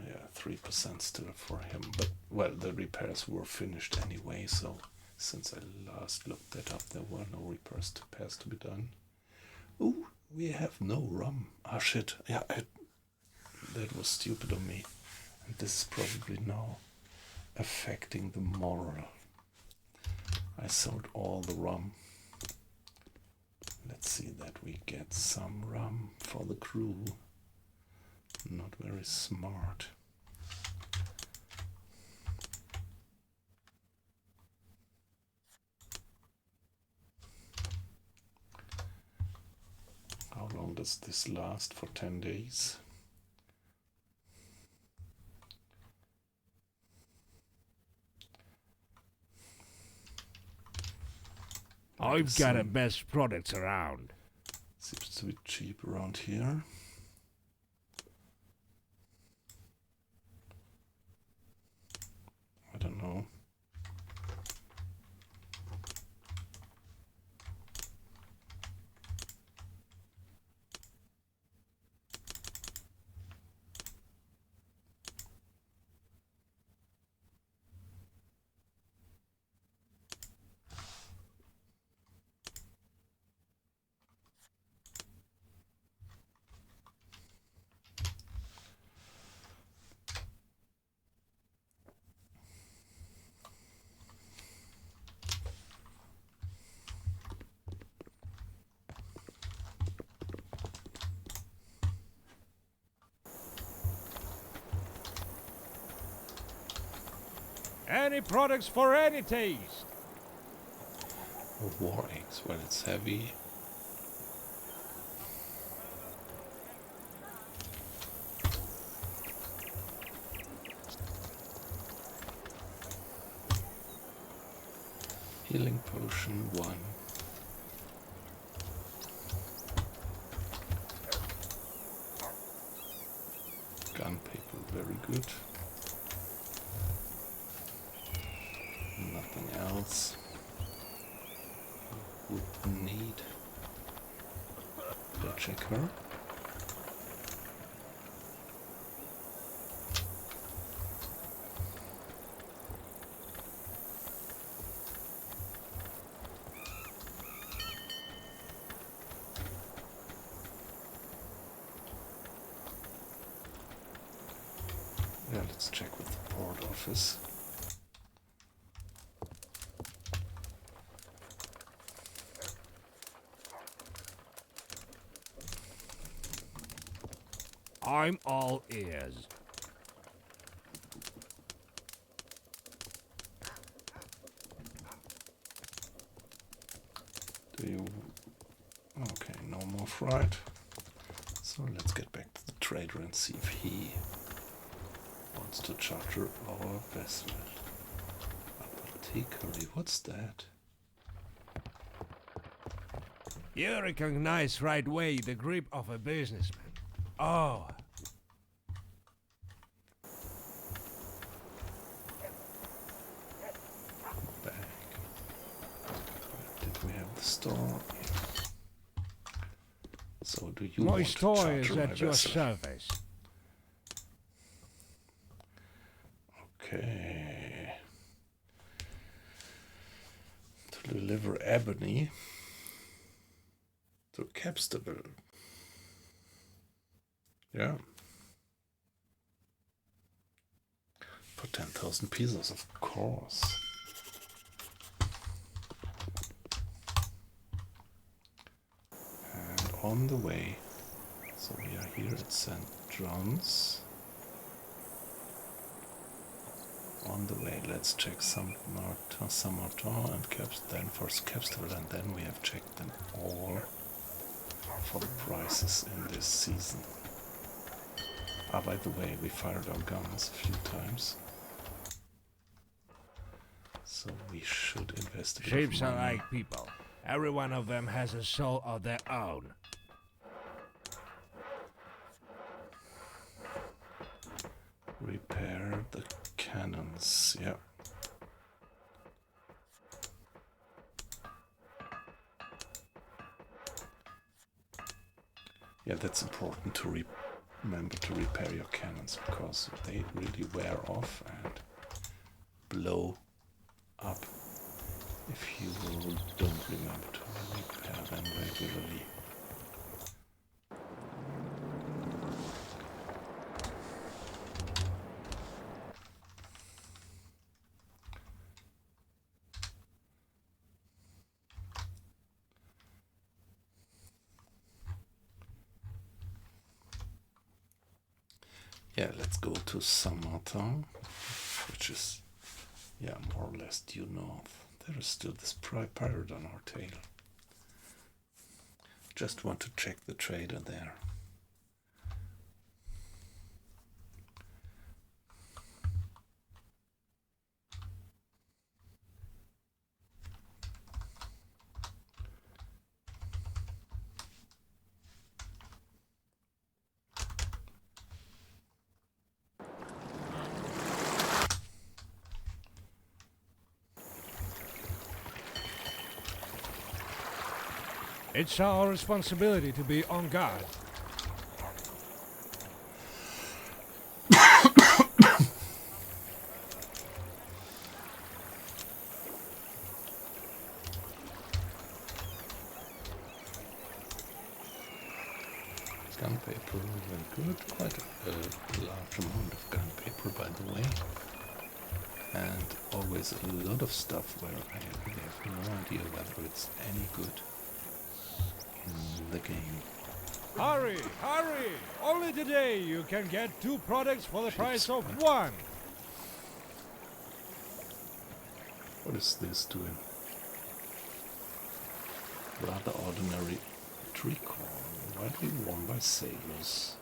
yeah, 3% still for him. But well, the repairs were finished anyway, so since I last looked that up, there were no repairs to be done. Ooh, we have no rum. Ah, shit. Yeah, that was stupid of me. And this is probably now affecting the moral. I sold all the rum. Let's see that we get some rum for the crew. Not very smart. How long does this last? For 10 days? I've got the best products around. Seems to be cheap around here. I don't know. Any products for any taste. War eggs. Well, it's heavy. Healing potion 1. Gun paper, very good. Nothing else. Would need. Go check her. Yeah, let's check with the port office. I'm all ears. Do you... Okay, no more fright. So let's get back to the trader and see if he wants to charter our vessel. Apothecary, what's that? You recognize right away the grip of a businessman. Oh. Back. Did we have the store? Yeah. So do you My want to store charter is my at your vessel? service. Okay. To deliver ebony to Capstable. Yeah. For 10,000 pieces, of course. And on the way, so we are here at St. John's. On the way, let's check Saint-Martin and then first Capstable, and then we have checked them all. for the prices in this season. Ah, by the way, we fired our guns a few times. So we should invest a bit of Ships are money. like people. Every one of them has a soul of their own. Repair the cannons, yeah. Yeah, that's important to remember to repair your cannons, because they really wear off and blow up if you don't remember to repair them regularly. Yeah, let's go to Saint-Martin, which is, yeah, more or less due north. There is still this pirate on our tail. Just want to check the trader there. It's our responsibility to be on guard. Gun paper, very good. Quite a large amount of gun paper, by the way. And always a lot of stuff where I really have no idea whether it's any good in the game. Hurry, hurry! Only today you can get 2 products for the price of 1. What is this doing? Rather ordinary tree corn, widely worn by sailors.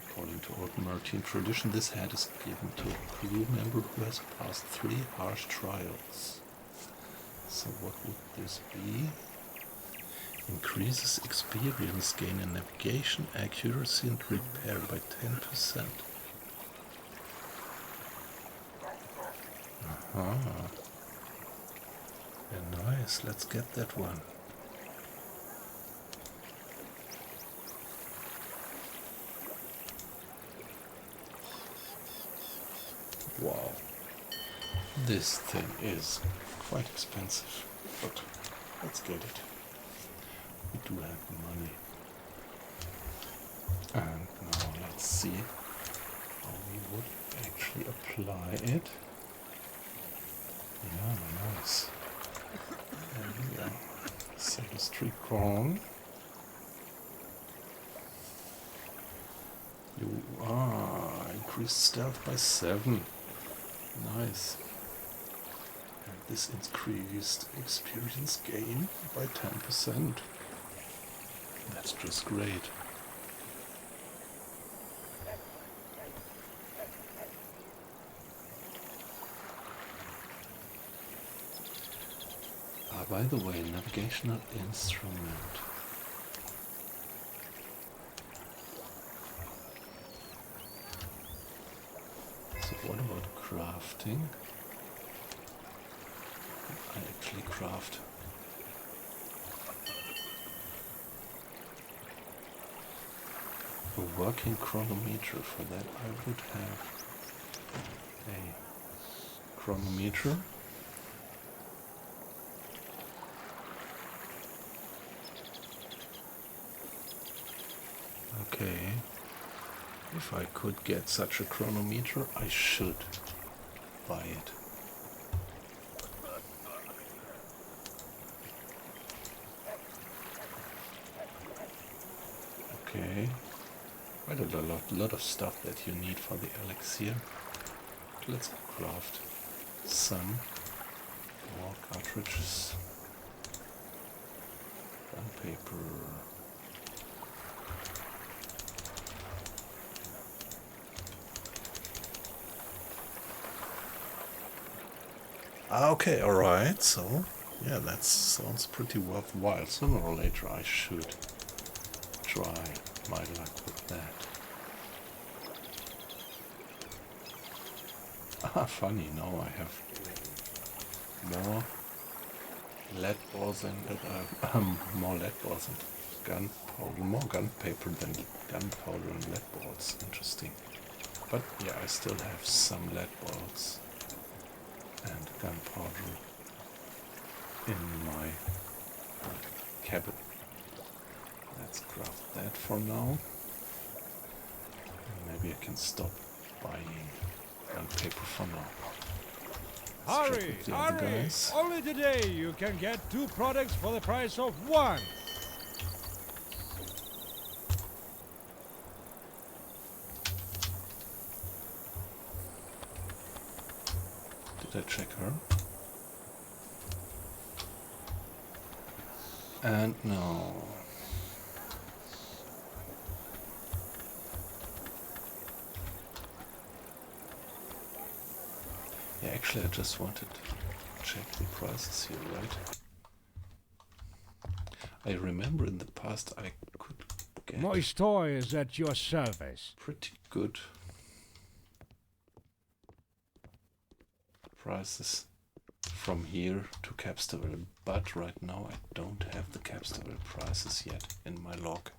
According to old Martin tradition, this hat is given to a crew member who has passed 3 harsh trials. So what would this be? Increases experience gain in navigation, accuracy and repair by 10%. Aha. Yeah, nice, let's get that one. Wow. This thing is quite expensive, but let's get it. We do have money. And now let's see how we would actually apply it. Yeah, nice. And yeah, sales tree corn. You increased stealth by 7. Nice. And this increased experience gain by 10%. That's just great. Ah, by the way, navigational instrument. So what about crafting? I actually craft. A working chronometer. For that I would have a chronometer. Okay. If I could get such a chronometer, I should buy it. Okay. Quite a lot of stuff that you need for the elixir. Let's craft some more cartridges. Gun paper. Okay, alright, so yeah, that sounds pretty worthwhile. Sooner or later I should try my luck with that. Ah, funny, now I have more lead balls and more lead balls and gunpowder, more gunpaper than gunpowder and lead balls. Interesting. But yeah, I still have some lead balls and gunpowder in my cabin. Let's craft that for now. And maybe I can stop buying gunpaper for now. Let's check Hurry, with the other hurry! guys. Only today you can get 2 products for the price of 1. Did I check her? And no. Yeah, actually I just wanted to check the prices here, right? I remember in the past I could get Moist Toy is at your service. pretty good prices from here to Capsterville, but right now I don't have the Capsterville prices yet in my log.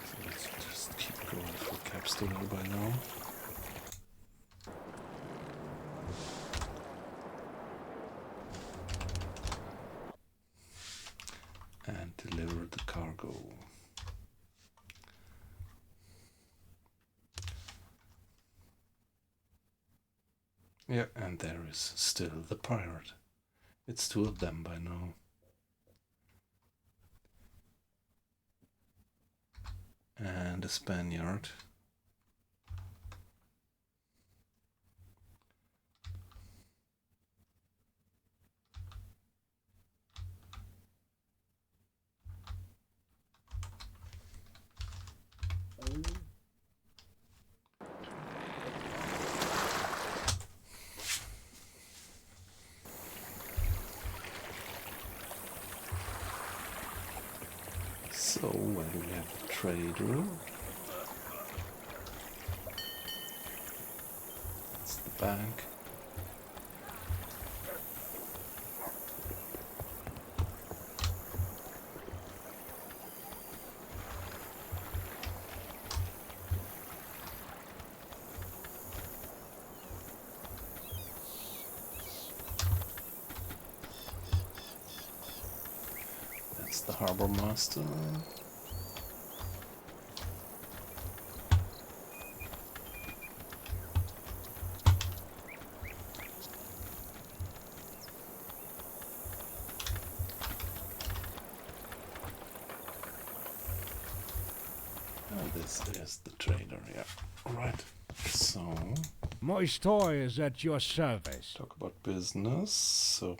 So let's just keep going for Capsterville by now. And deliver the cargo. Yeah, and there is still the pirate. It's 2 of them by now. And a Spaniard. So when we have a trader, that's the bank. That's the harbor master. And this is the trader, yeah. Right. So, Moist Toy is at your service. talk about business. So,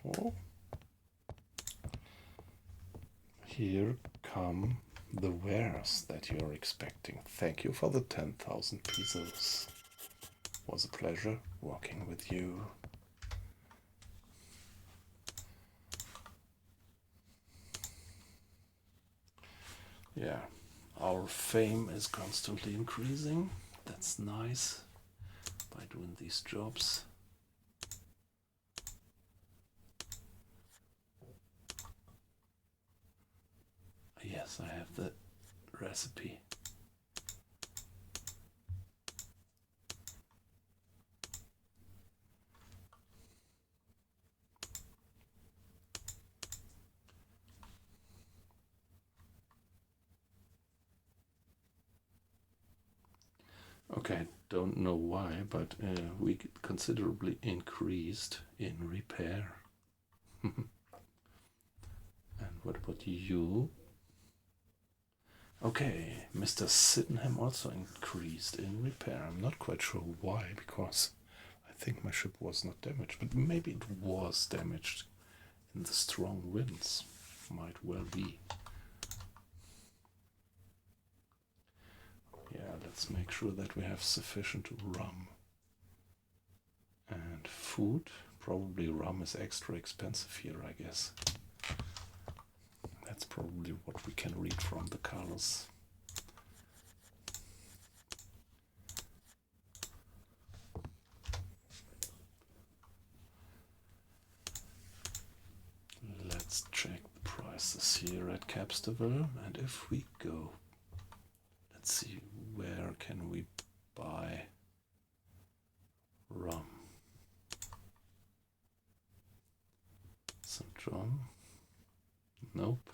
here come the wares that you're expecting. Thank you for the 10,000 pesos. Was a pleasure working with you. Yeah, our fame is constantly increasing. That's nice by doing these jobs. Yes, I have the recipe. Okay, don't know why, but we considerably increased in repair. And what about you? Okay, Mr. Sydenham also increased in repair. I'm not quite sure why, because I think my ship was not damaged, but maybe it was damaged in the strong winds. Might well be. Yeah, Let's make sure that we have sufficient rum. And food. Probably rum is extra expensive here, I guess. That's probably what we can read from the colors. Let's check the prices here at Capsterville, and if we go, let's see, where can we buy rum? St. John? Nope.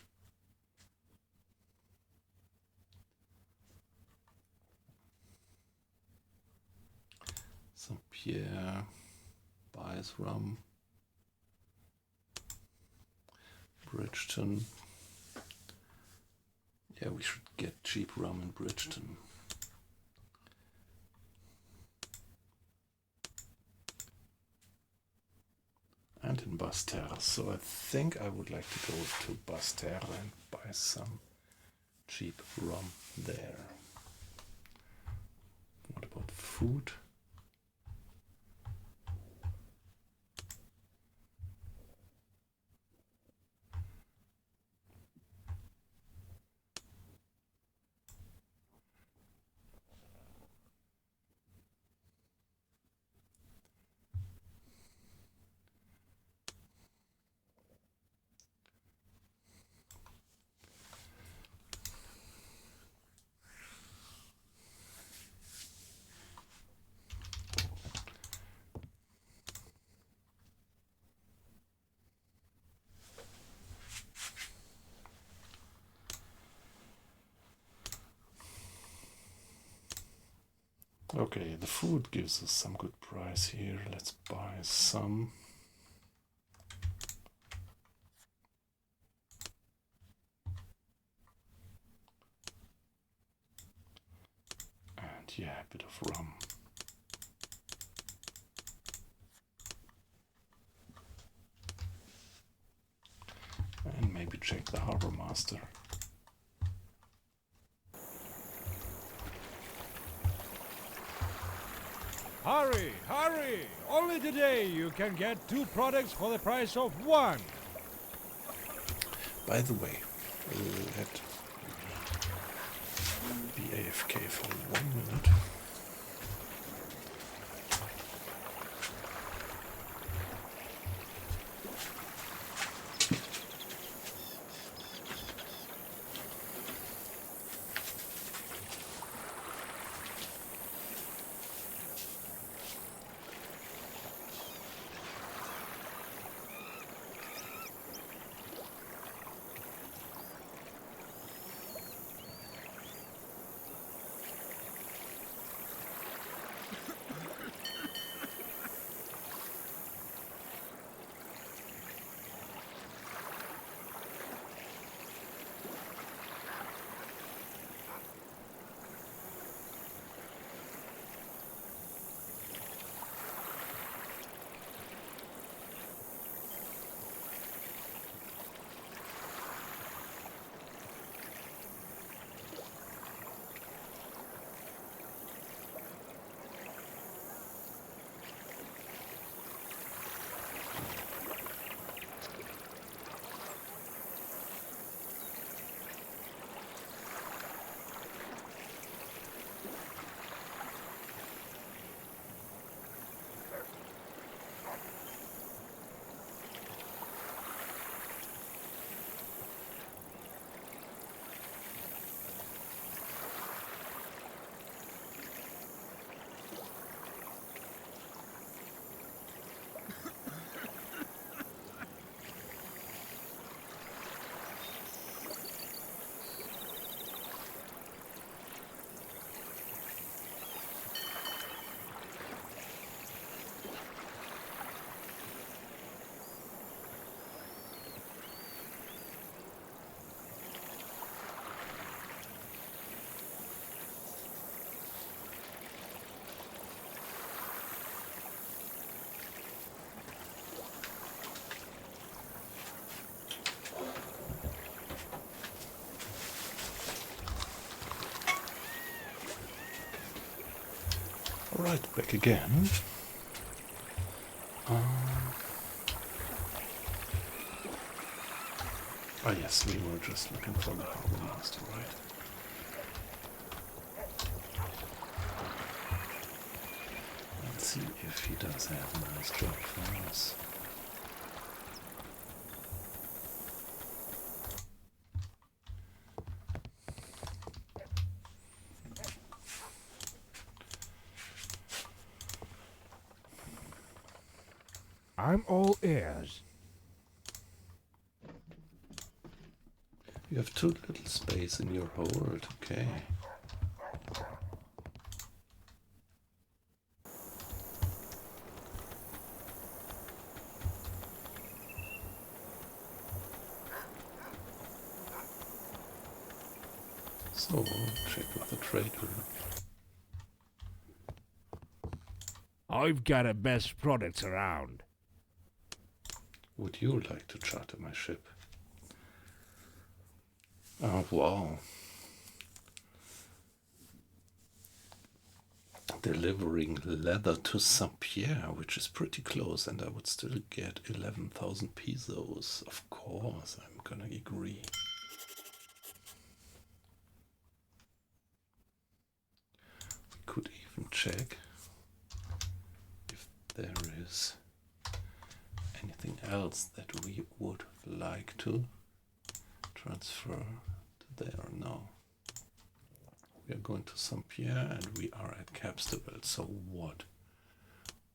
St. Pierre buys rum. Bridgeton. Yeah, we should get cheap rum in Bridgeton. And in Basse-Terre. So I think I would like to go to Basse-Terre and buy some cheap rum there. What about food? Okay, the food gives us some good price here. Let's buy some. And yeah, a bit of rum. And maybe check the harbor master. Hurry, hurry! Only today you can get 2 products for the price of 1. By the way, let be AFK for 1 minute. Alright, back again. Yes, we were just looking for the Harbor Master, right? Let's see if he does have a nice job for us. I'm all ears. You have too little space in your hold, okay. So, check with the trader. I've got the best products around. Would you like to charter my ship? Oh, wow. Delivering leather to Saint-Pierre, which is pretty close, and I would still get 11,000 pesos. Of course, I'm gonna agree. We could even check if there is anything else that we would like to transfer to there. No. We are going to Saint-Pierre and we are at Capstable. So what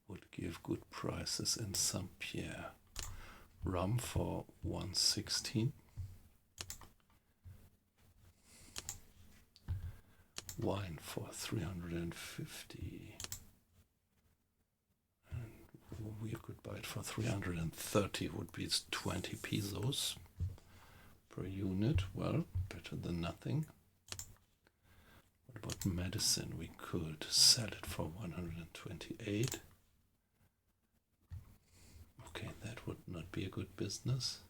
would give good prices in Saint-Pierre? Rum for 116. Wine for 350. And we could buy it for 330. Would be 20 pesos per unit. Well, better than nothing. What about medicine? We could sell it for 128. Okay, that would not be a good business.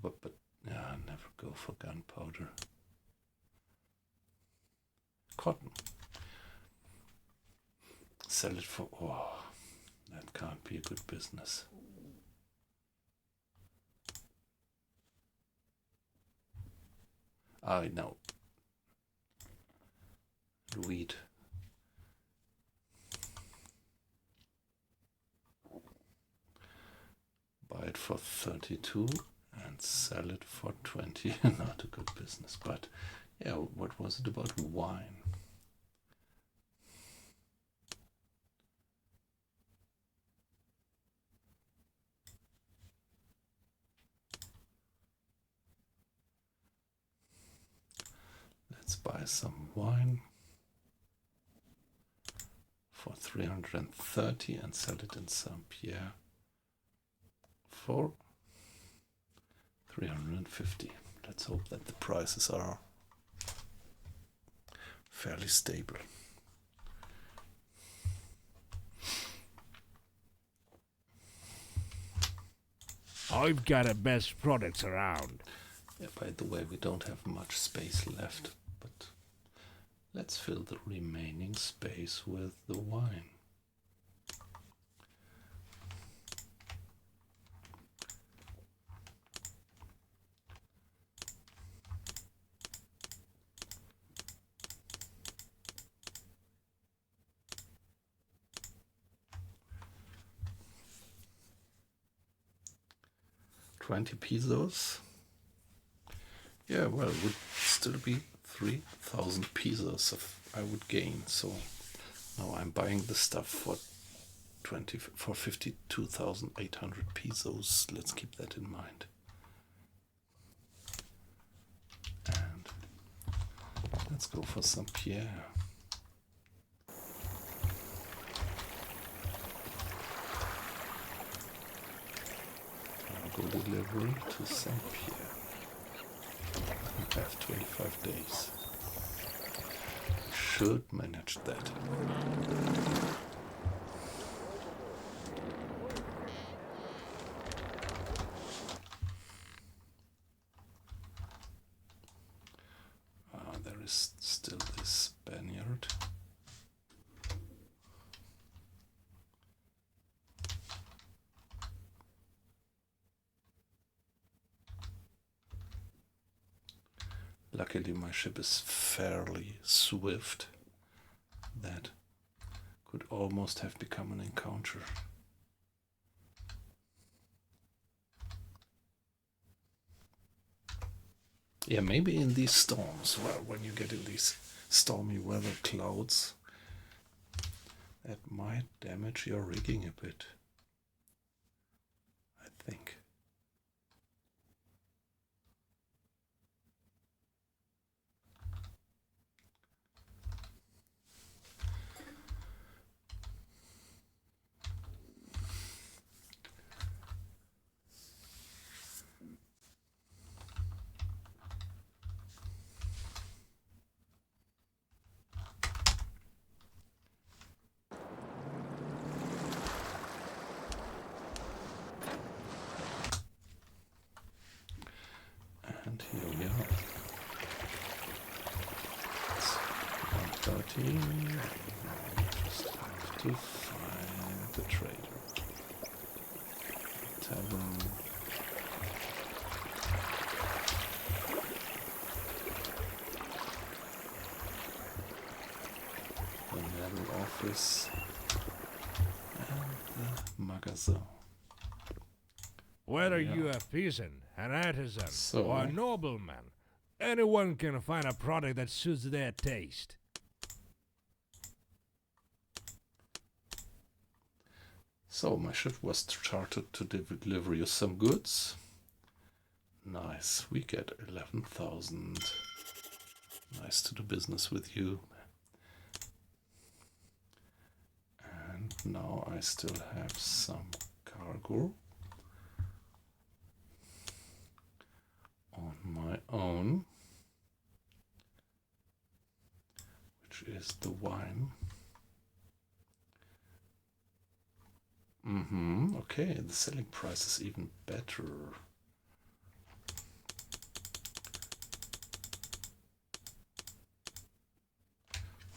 But yeah, never go for gunpowder. Cotton. Sell it for, oh, that can't be a good business. I know. Wheat. Buy it for 32 and sell it for 20. Not a good business, but yeah, what was it about wine? Let's buy some wine for 330 and sell it in Saint-Pierre for 350. Let's hope that the prices are fairly stable. I've got the best products around. Yeah, by the way, we don't have much space left, but let's fill the remaining space with the wine. $20 pesos. Yeah, well, it would still be 3,000 pesos I would gain. So now I'm buying the stuff for 52,800 pesos. Let's keep that in mind. And let's go for Saint-Pierre. Cargo delivery to Saint-Pierre. We have 25 days. Should manage that. There is still this Spaniard. Luckily my ship is fairly swift. That could almost have become an encounter. Yeah, maybe in these storms, well, when you get in these stormy weather clouds, that might damage your rigging a bit, I think. And here we are. It's 1:30. Just have to find the trader. Tavern. The naval office. And the magazine. Whether Yeah. you a peasant, an artisan, So- or a nobleman, anyone can find a product that suits their taste. So my ship was chartered to deliver you some goods. Nice, we get 11,000. Nice to do business with you. And now I still have some cargo on my own, which is the wine. Okay, the selling price is even better.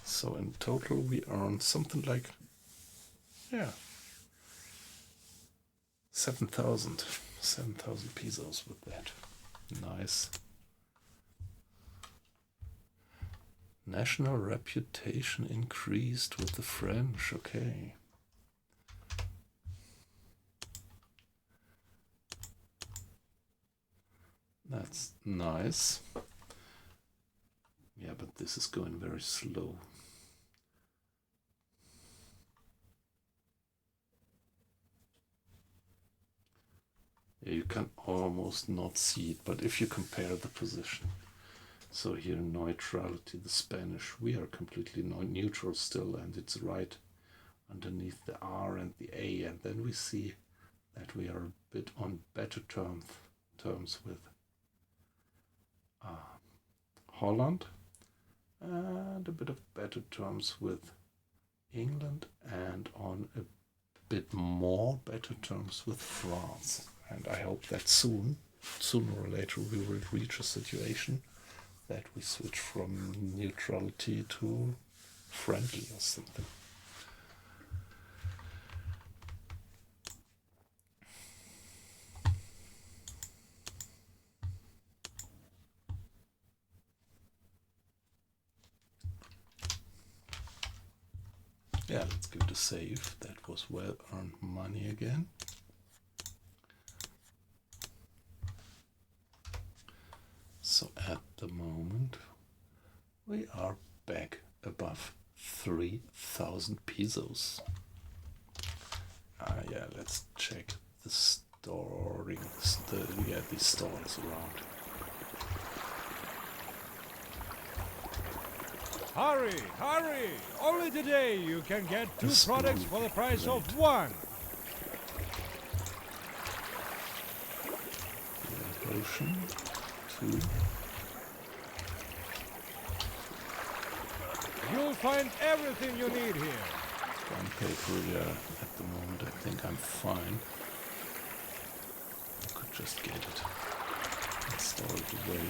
So in total we earn something like, yeah, 7,000 pesos with that. Nice. National reputation increased with the French, okay. That's nice. Yeah, but this is going very slow. Yeah, you can almost not see it, but if you compare the position. So here neutrality, the Spanish, we are completely neutral still, and it's right underneath the R and the A, and then we see that we are a bit on better terms with Holland, and a bit of better terms with England, and on a bit more better terms with France. And I hope that sooner or later, we will reach a situation that we switch from neutrality to friendly or something. Yeah, let's give it a save. That was well-earned money again. So at the moment, we are back above 3,000 pesos. Yeah, let's check the storing. These stores around. Hurry, hurry! Only today you can get two This products one, for the price of right. one. Ocean 2. You'll find everything you need here. One paper, yeah, at the moment I think I'm fine. I could just get it and store it away.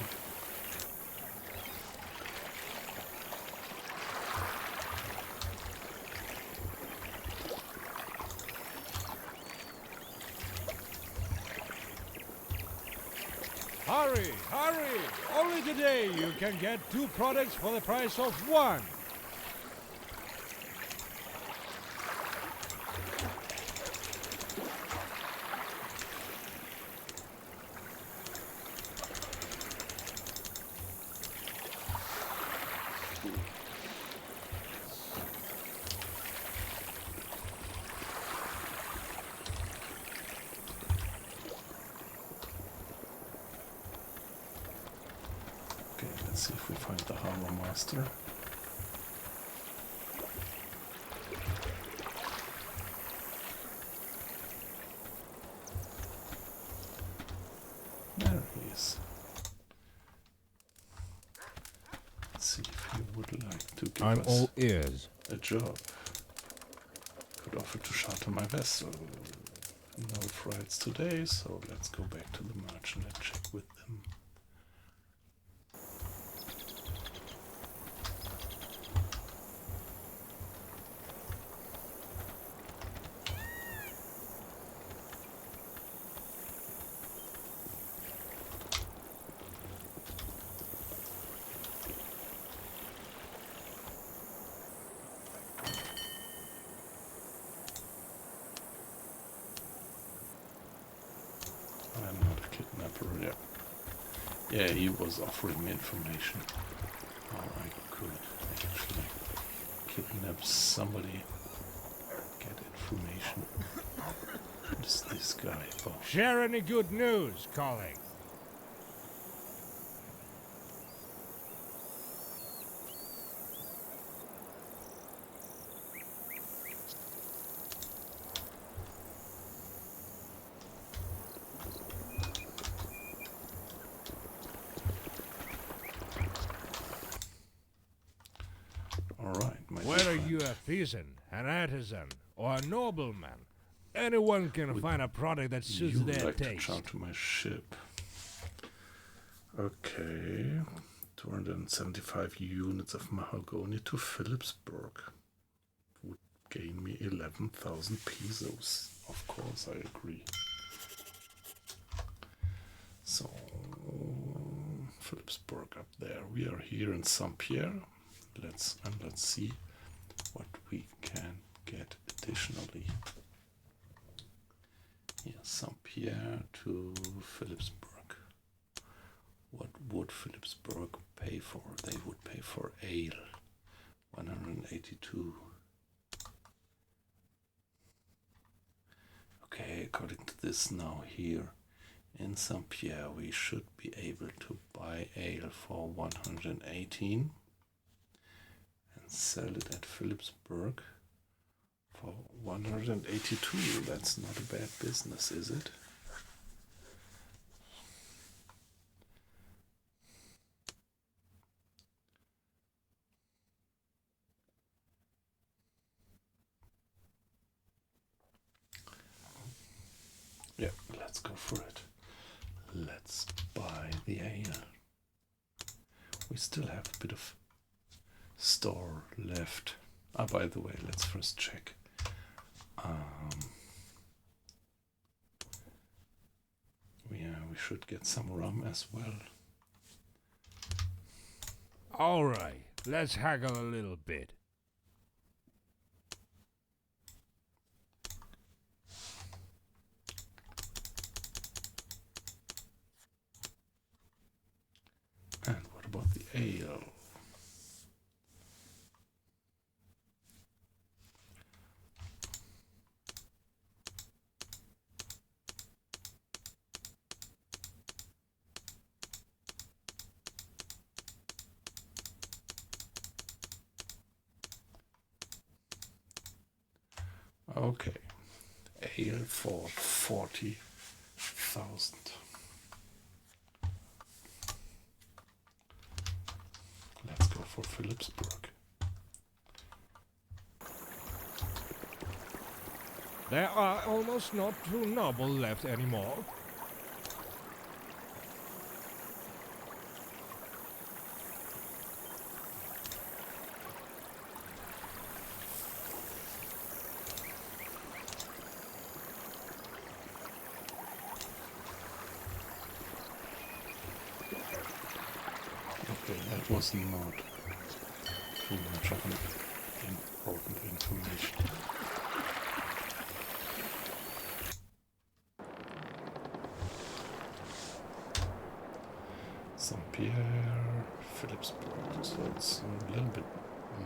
Hurry, hurry! Only today you can get 2 products for the price of 1. Okay, let's see if we find the harbor master. There he is. Let's see if he would like to give I'm us all ears. a job. Could offer to charter my vessel. No flights today, so let's go back to the merchant and check with them. I'm not a kidnapper, yeah. Yeah, he was offering me information how I could actually kidnap somebody, get information. What is this guy about? Share any good news, colleague. Alright, my Whether dear you friend. a peasant, an artisan, or a nobleman, anyone can Would find a product that suits you their like to taste. charter my ship? Okay, 275 units of mahogany to Philipsburg would gain me 11,000 pesos. Of course, I agree. So, Philipsburg up there. We are here in Saint-Pierre. Let's see what we can get additionally. Here, Saint-Pierre to Philipsburg. What would Philipsburg pay for? They would pay for ale, 182. Okay, according to this now here in Saint-Pierre, we should be able to buy ale for 118 and sell it at Philipsburg for 182. That's not a bad business, is it? Yeah, let's go for it. Let's buy the ale. We still have a bit of store left. Ah, by the way, let's first check. We should get some rum as well. Alright, let's haggle a little bit. And what about the ale? Okay, ale for 40,000. Let's go for Philipsburg. There are almost not 2 noble left anymore. that was not too much of an important information. Saint-Pierre, Philipsburg, so it's a little bit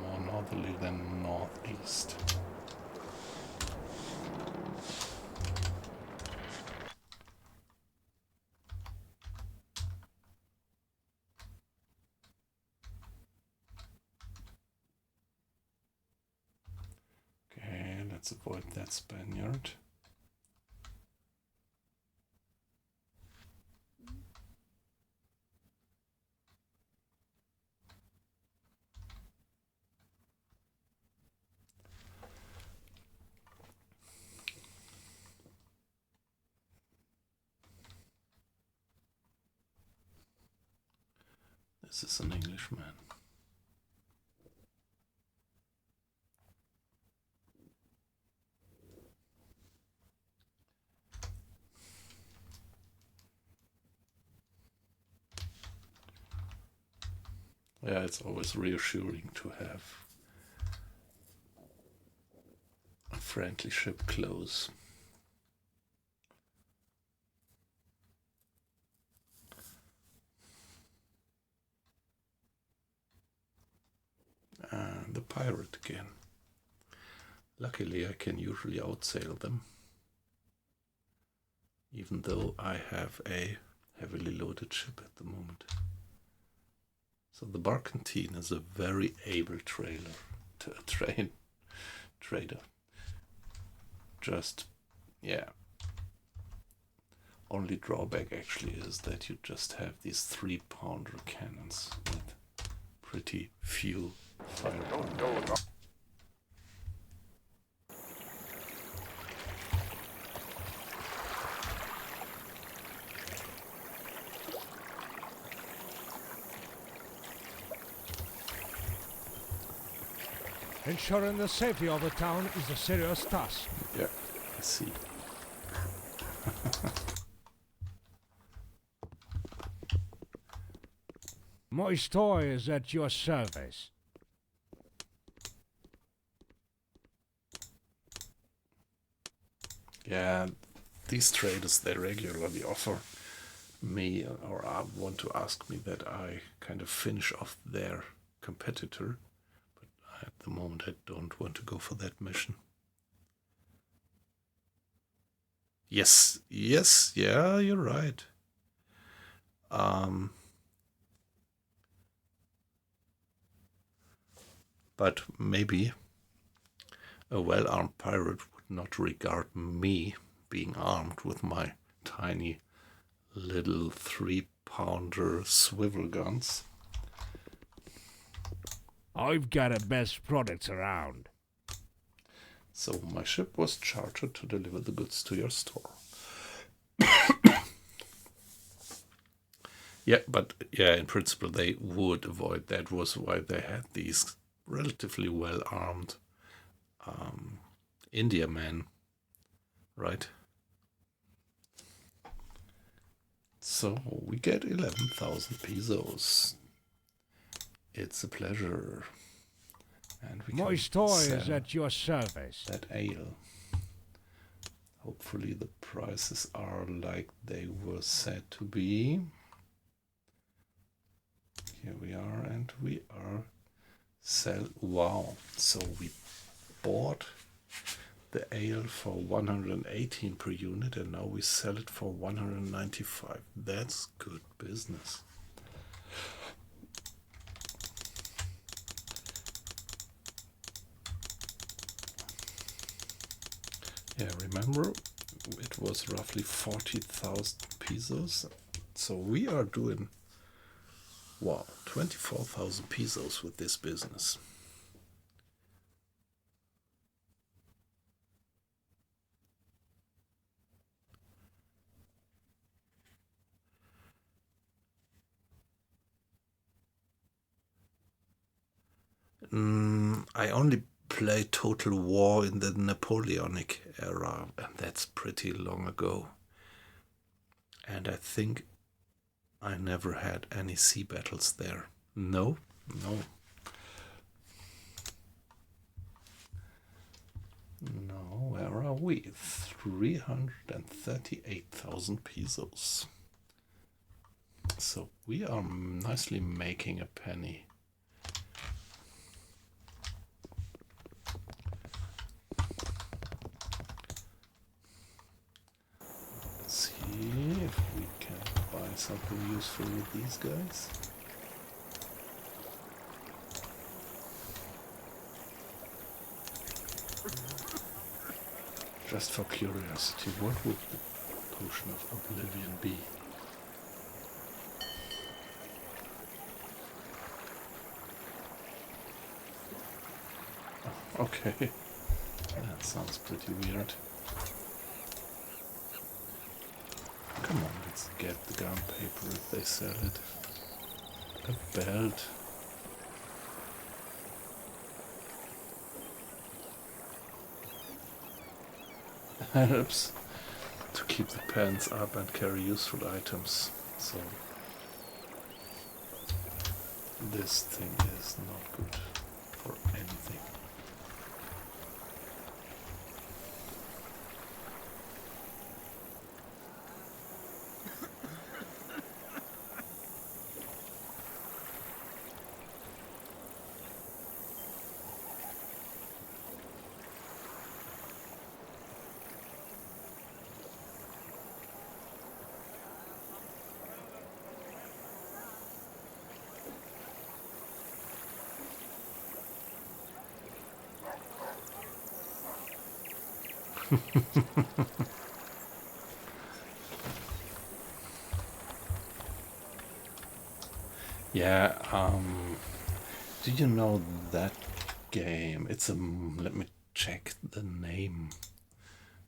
more northerly than northeast. Okay, let's avoid that Spaniard. This is an Englishman. Yeah, it's always reassuring to have a friendly ship close. And the pirate again. Luckily, I can usually outsail them, even though I have a heavily loaded ship at the moment. So the Barkentine is a very able trader. Just, yeah. Only drawback actually is that you just have these 3-pounder cannons with pretty few firepower. Ensuring the safety of the town is a serious task. Yeah, I see. Moist Toy is at your service. Yeah, these traders, they regularly offer me or want to ask me that I kind of finish off their competitor. But at the moment I don't want to go for that mission. Yes, yeah, you're right. But maybe a well-armed pirate would not regard me being armed with my tiny little 3-pounder swivel guns. I've got the best products around. So my ship was chartered to deliver the goods to your store. Yeah, but yeah, in principle they would avoid. That was why they had these relatively well-armed India men, right? So we get 11,000 pesos. It's a pleasure. And we Moist can Toy is sell at your service. that ale. Hopefully the prices are like they were said to be. Here we are, and we are wow. So we bought the ale for 118 per unit, and now we sell it for 195. That's good business. Yeah, remember, it was roughly 40,000 pesos. So we are doing, wow, 24,000 pesos with this business. I only played Total War in the Napoleonic era, and that's pretty long ago. And I think I never had any sea battles there. No, no. No, where are we? 338,000 pesos. So we are nicely making a penny. Let's see if we can buy something useful with these guys. Just for curiosity, what would the Potion of Oblivion be? Oh, okay, that sounds pretty weird. Come on, let's get the gun paper if they sell it. A belt. Helps to keep the pants up and carry useful items. So this thing is not good for anything. Yeah, do you know that game? It's a, let me check the name.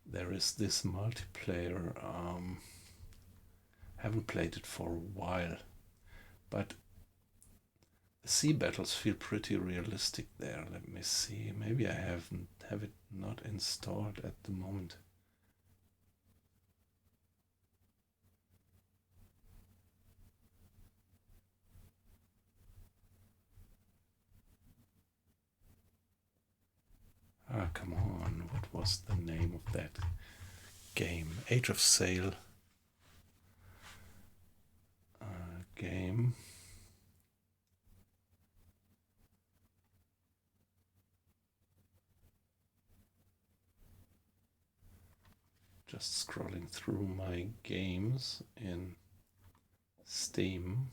There is this multiplayer, haven't played it for a while, but the sea battles feel pretty realistic there. Let me see, maybe I have it not installed at the moment. Ah, come on, what was the name of that game? Age of Sail game. Just scrolling through my games in Steam.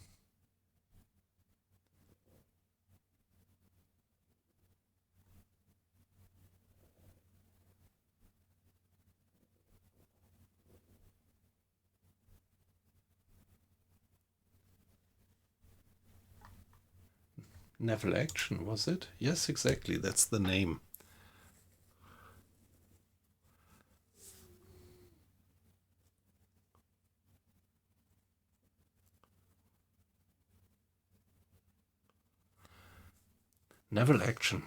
Naval Action, was it? Yes, exactly, that's the name. Naval Action.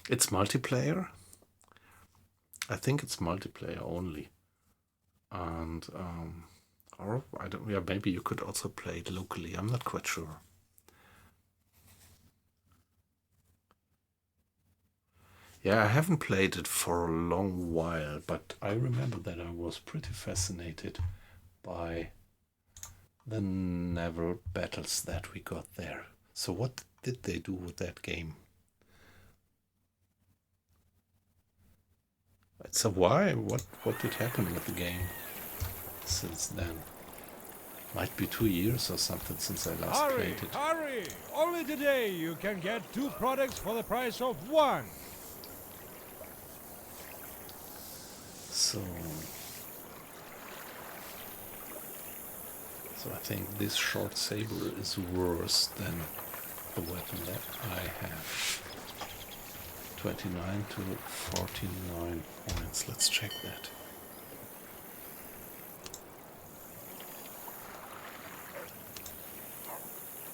It's multiplayer. I think it's multiplayer only. And, or I don't, yeah, maybe you could also play it locally. I'm not quite sure. Yeah, I haven't played it for a long while, but I remember that I was pretty fascinated by the naval battles that we got there. So what did they do with that game? So why? What did happen with the game since then? Might be 2 years or something since I last played it. Hurry! Only today you can get 2 products for the price of 1. So I think this short saber is worse than the weapon that I have. 29 to 49 points. Let's check that.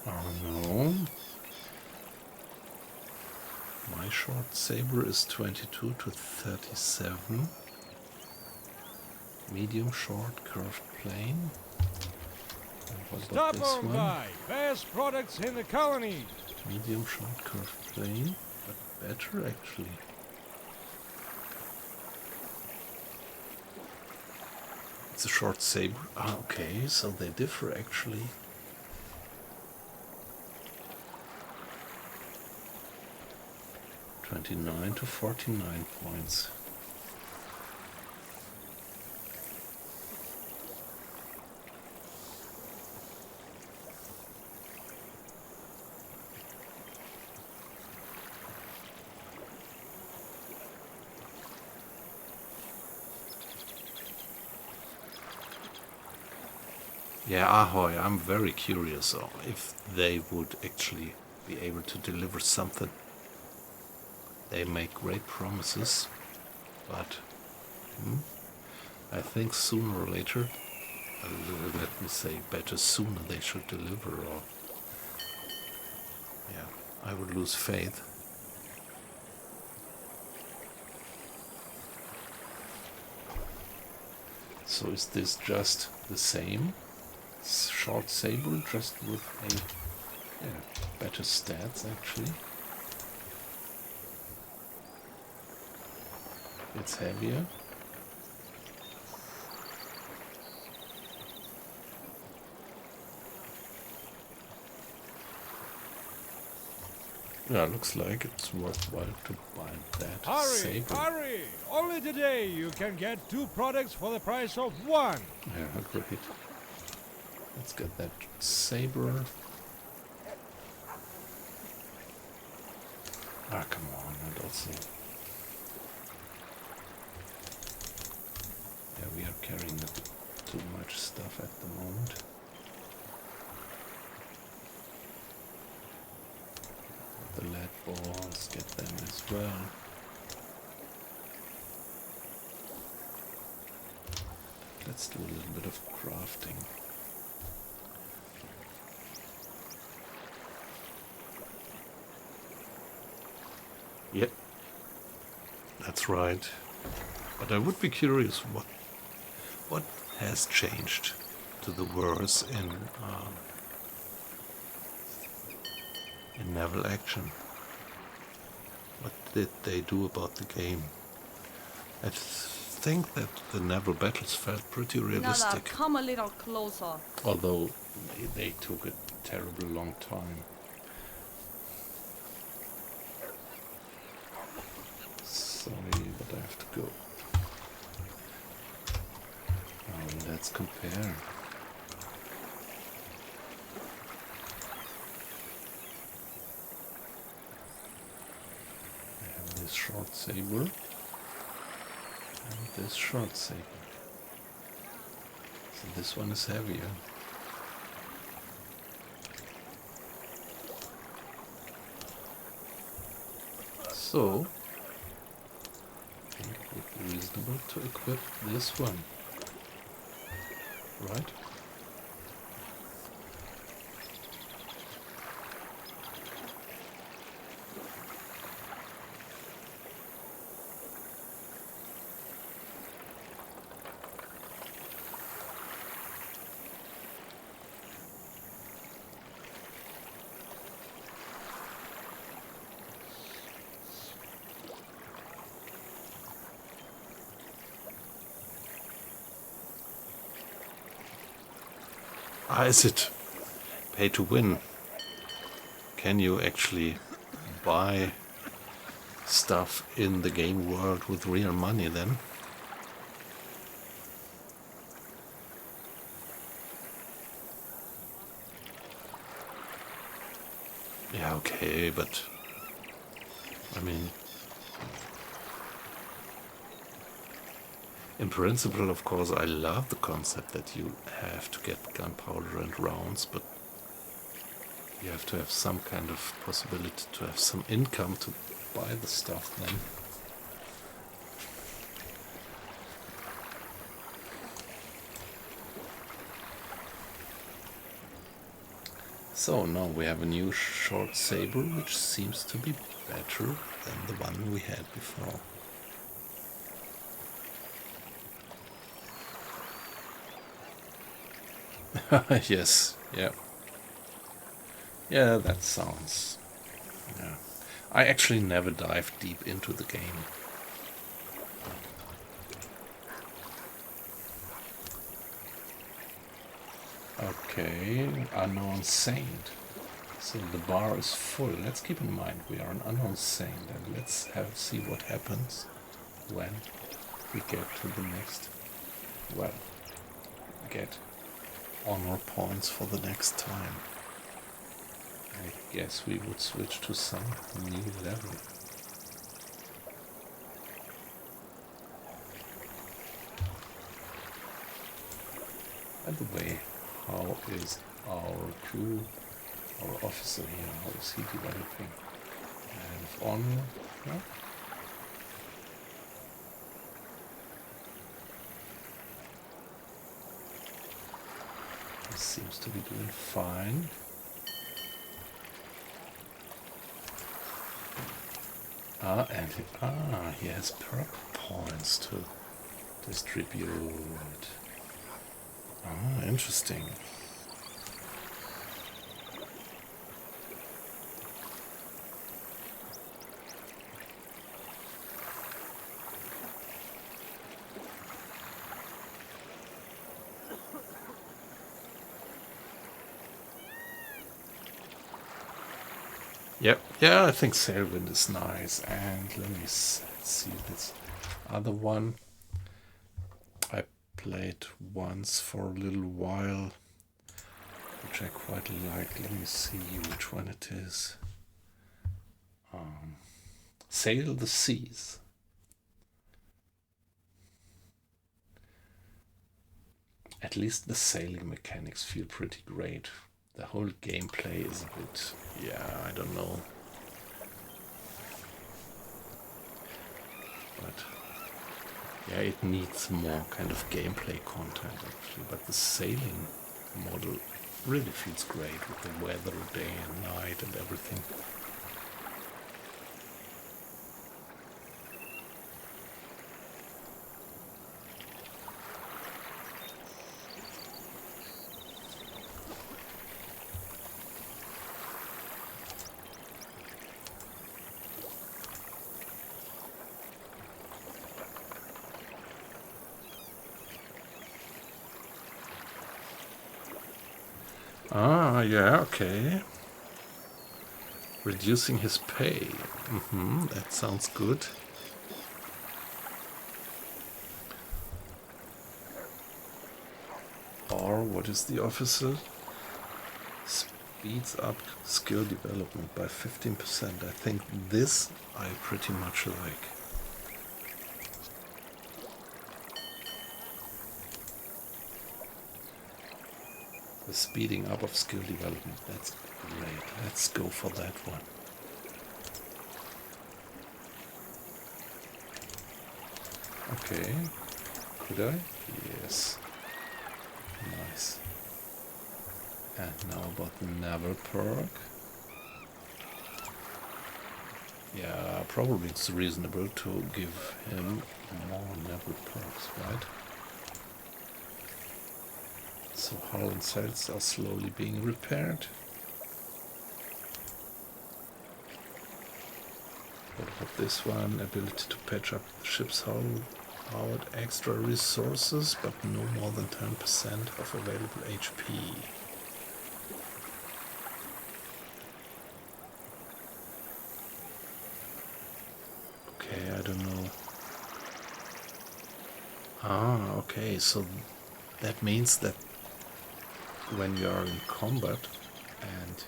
Oh no. My short saber is 22 to 37. Medium short curved plane. What about Stop this on one? by. Best products in the colony. Medium short curved blade, but better actually. It's a short saber. Ah, okay, so they differ actually. $29 to 49 points. Yeah, Ahoy, I'm very curious if they would actually be able to deliver something. They make great promises, but I think sooner or later, let me say better sooner they should deliver, or yeah, I would lose faith. So is this just the same short saber, just with a better stats actually? It's heavier. Yeah, looks like it's worthwhile to buy that Hurry, saber. hurry! Only today you can get 2 products for the price of 1. Yeah, great. Let's get that saber. Ah, come on, and also. Yeah, we are carrying a bit too much stuff at the moment. The lead balls, get them as well. Let's do a little bit of crafting. Yep, that's right. But I would be curious what has changed to the worse in naval action. What did they do about the game? I think that the naval battles felt pretty Nada, realistic, come a little closer. although they took a terribly long time. Sorry, but I have to go. Let's compare. I have this short saber and this short saber. So this one is heavier. So I think it would be reasonable to equip this one, right? Ah, is it pay to win? Can you actually buy stuff in the game world with real money then? Yeah, okay, but I mean, in principle, of course, I love the concept that you have to get gunpowder and rounds, but you have to have some kind of possibility to have some income to buy the stuff then. So now we have a new short saber, which seems to be better than the one we had before. Yes, yeah. Yeah, that sounds... Yeah. I actually never dived deep into the game. Okay, Unknown Saint. So the bar is full. Let's keep in mind we are an Unknown Saint, and let's see what happens when we get to the next... Well, get honor points for the next time. I guess we would switch to some new level. By the way, how is our crew, our officer here, how is he developing? And honor, yeah? He seems to be doing fine. He has perk points to distribute. Interesting. Yep, yeah, I think Sailwind is nice. And let me see this other one. I played once for a little while, which I quite like. Let me see which one it is. Sail the Seas. At least the sailing mechanics feel pretty great. The whole gameplay is a bit, yeah, I don't know. But yeah, it needs more kind of gameplay content actually. But the sailing model really feels great with the weather, day and night and everything. Yeah, okay. Reducing his pay. That sounds good. Or what is the officer? Speeds up skill development by 15%. I think this I pretty much like. The speeding up of skill development, that's great. Let's go for that one. Okay. Could I? Yes. Nice. And now about the naval perk. Yeah, probably it's reasonable to give him more naval perks, right? So hull and sails are slowly being repaired. What about this one? Ability to patch up the ship's hull without extra resources, but no more than 10% of available HP. Okay, I don't know. Okay, so that means that when you are in combat and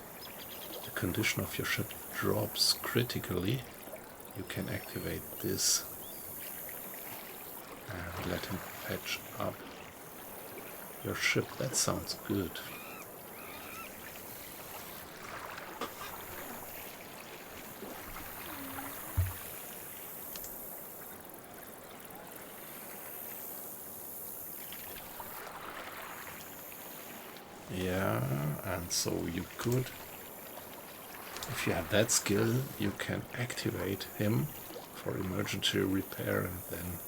the condition of your ship drops critically, you can activate this and let him patch up your ship. That sounds good. Yeah, and so you could, if you have that skill, you can activate him for emergency repair and then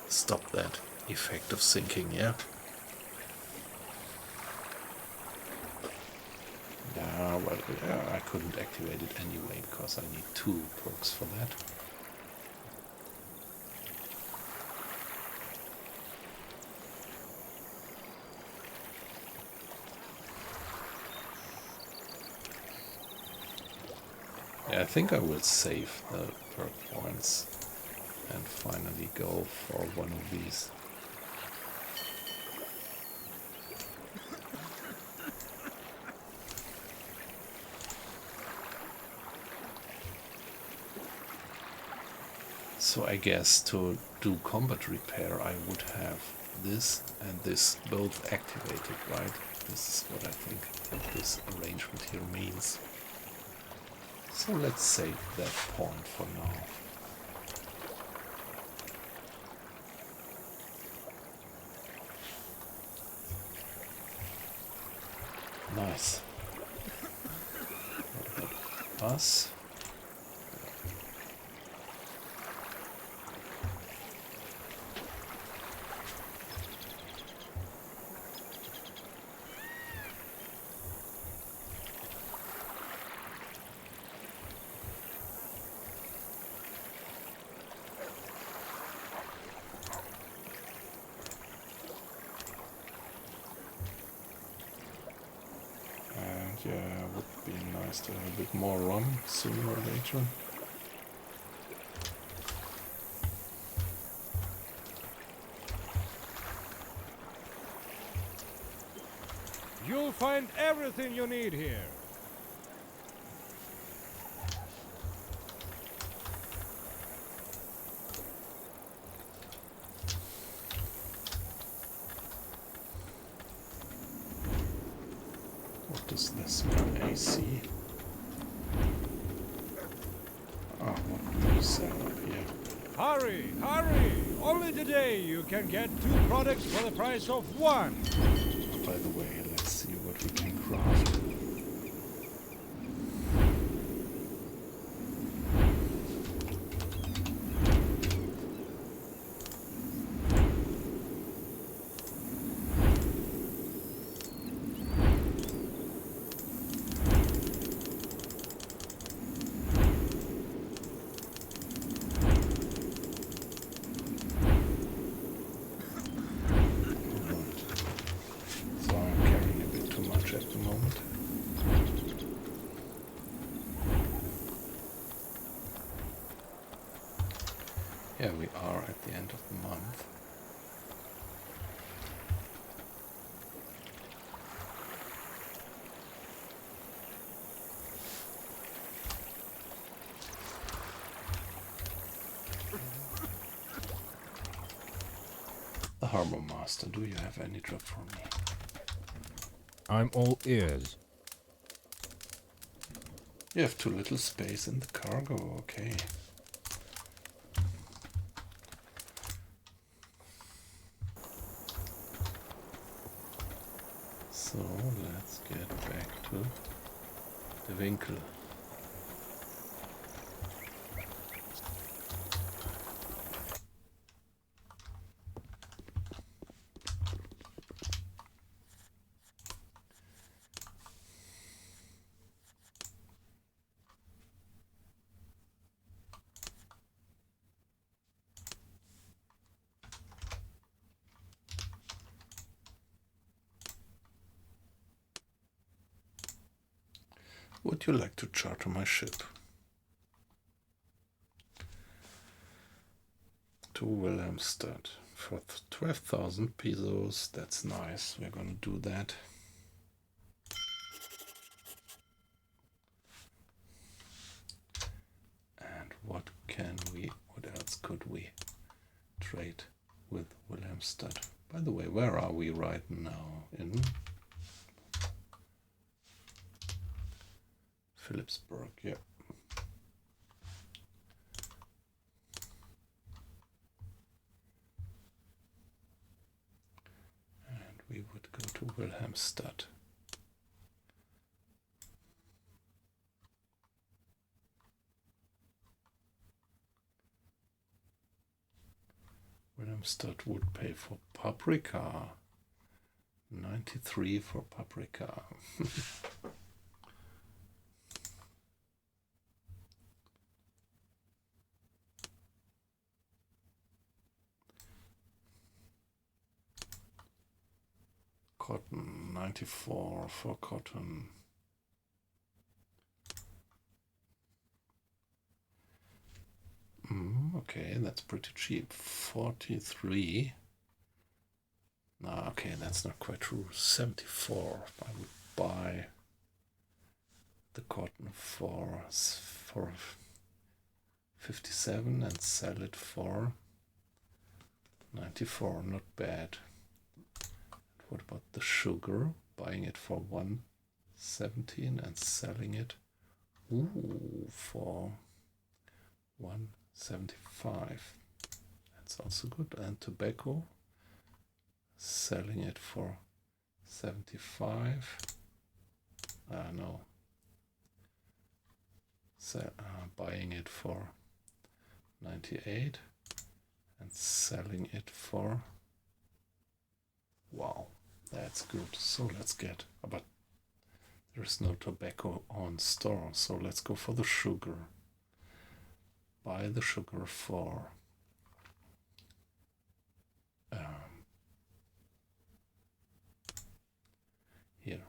stop that effect of sinking, yeah? Yeah, well, yeah, I couldn't activate it anyway because I need 2 perks for that. Yeah, I think I will save the perk points and finally go for one of these. So I guess to do combat repair I would have this and this both activated, right? This is what I think that this arrangement here means. So let's save that point for now. Nice. What about us? Yeah, would be nice to have a bit more rum sooner or later. You'll find everything you need here. What does this mean, AC? Oh, what do you say up here? Hurry, hurry! Only today you can get 2 products for the price of 1. By the way, let's see what we can craft. So I'm carrying a bit too much at the moment. Yeah, we are at the end of the month. The Harbor Master, do you have any job for me? I'm all ears. You have too little space in the cargo, okay. So let's get back to the Winkel. Would you like to charter my ship? To Wilhelmstad for 12,000 pesos. That's nice. We're gonna do that. And what else could we trade with Wilhelmstad? By the way, where are we right now? In Philipsburg, yeah. And we would go to Wilhelmstad. Willemstad would pay for paprika. 93 for paprika. Cotton, 94 for cotton. Okay, that's pretty cheap. 43. No, okay, that's not quite true. 74. I would buy the cotton for 57 and sell it for 94. Not bad. What about the sugar? Buying it for 117 and selling it for 175. That's also good. And tobacco, selling it for 75. No. Buying it for 98 and selling it for, wow, that's good. So let's get, but there's no tobacco on store, so let's go for the sugar. Buy the sugar for here.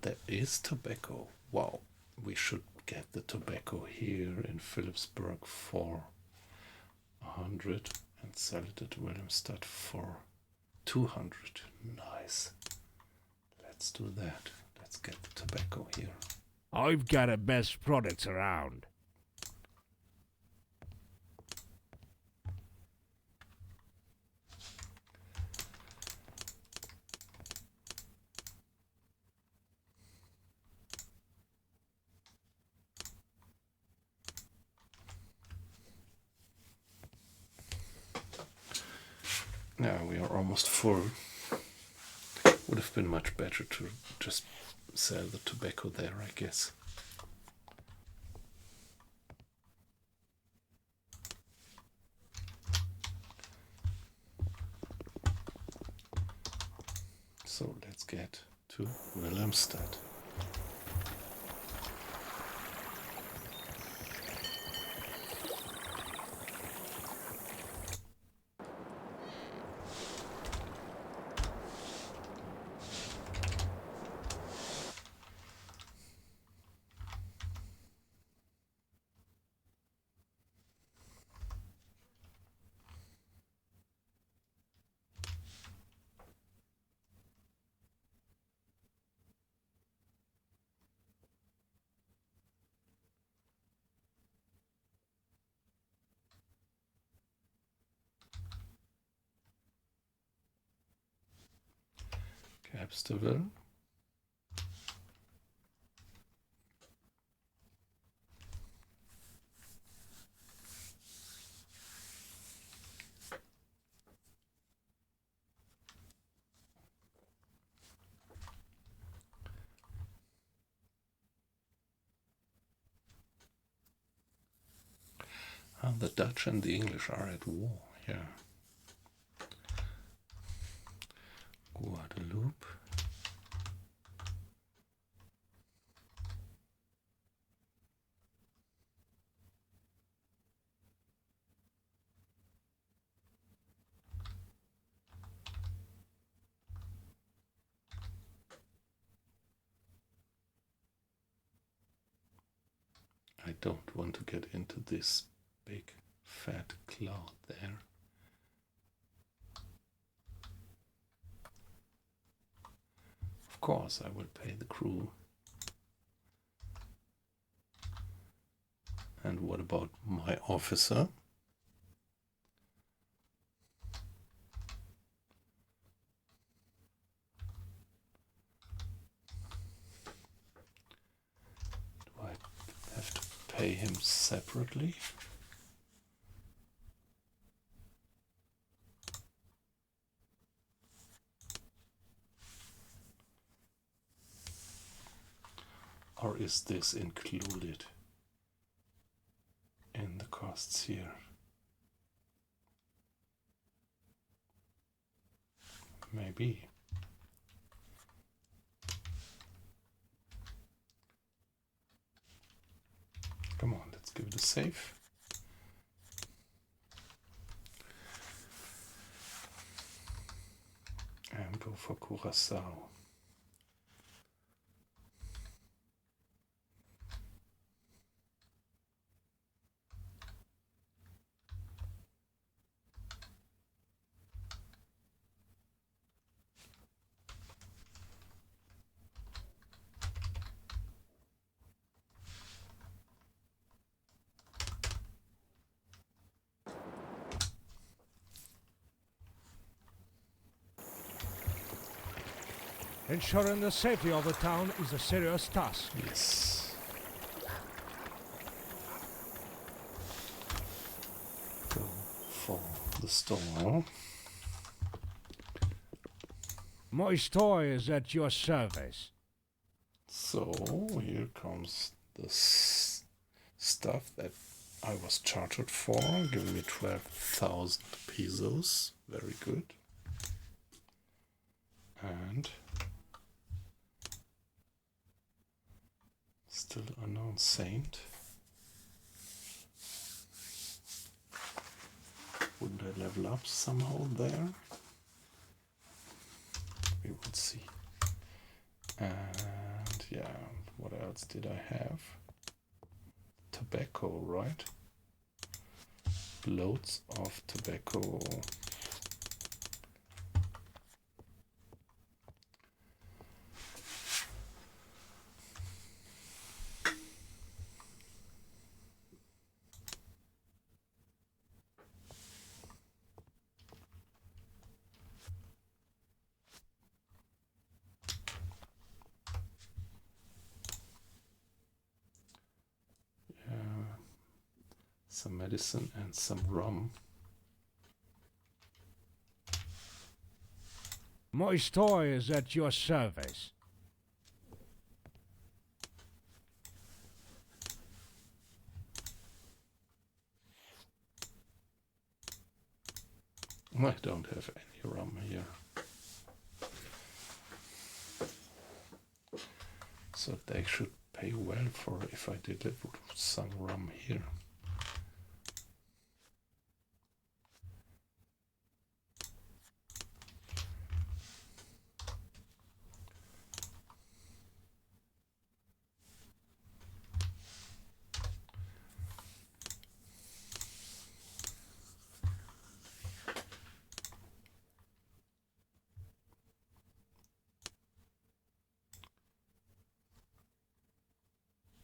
There is tobacco. Wow, we should get the tobacco here in Philipsburg for 100 and sell it at Willemstad for 200. Nice. Let's do that. Let's get the tobacco here. I've got the best products around. Now we are almost full. Would have been much better to just sell the tobacco there, I guess. So let's get to Willemstad. Capsterville. The Dutch and the English are at war, yeah. Guadeloupe. I don't want to get into this big fat cloud there. Of course, I will pay the crew. And what about my officer? Do I have to pay him separately? Or is this included in the costs here. Maybe. Come on, let's give it a save. And go for Curacao. Ensuring the safety of the town is a serious task. Yes. Go for the store. My store is at your service. So here comes the stuff that I was chartered for, giving me 12,000 pesos. Very good. And still unknown saint. Wouldn't I level up somehow there? We will see. And yeah, what else did I have? Tobacco, right? Loads of tobacco. Some medicine and some rum. My store is at your service. I don't have any rum here. So they should pay well for if I deliver some rum here.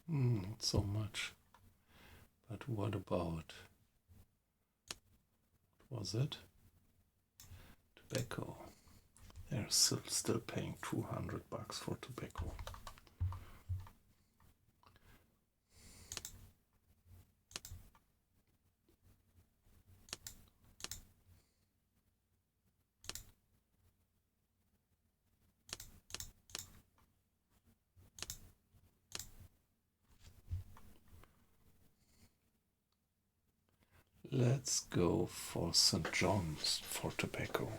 Not so much. But what about, what was it? Tobacco. They're still paying $200 for tobacco. Let's go for St. John's for tobacco.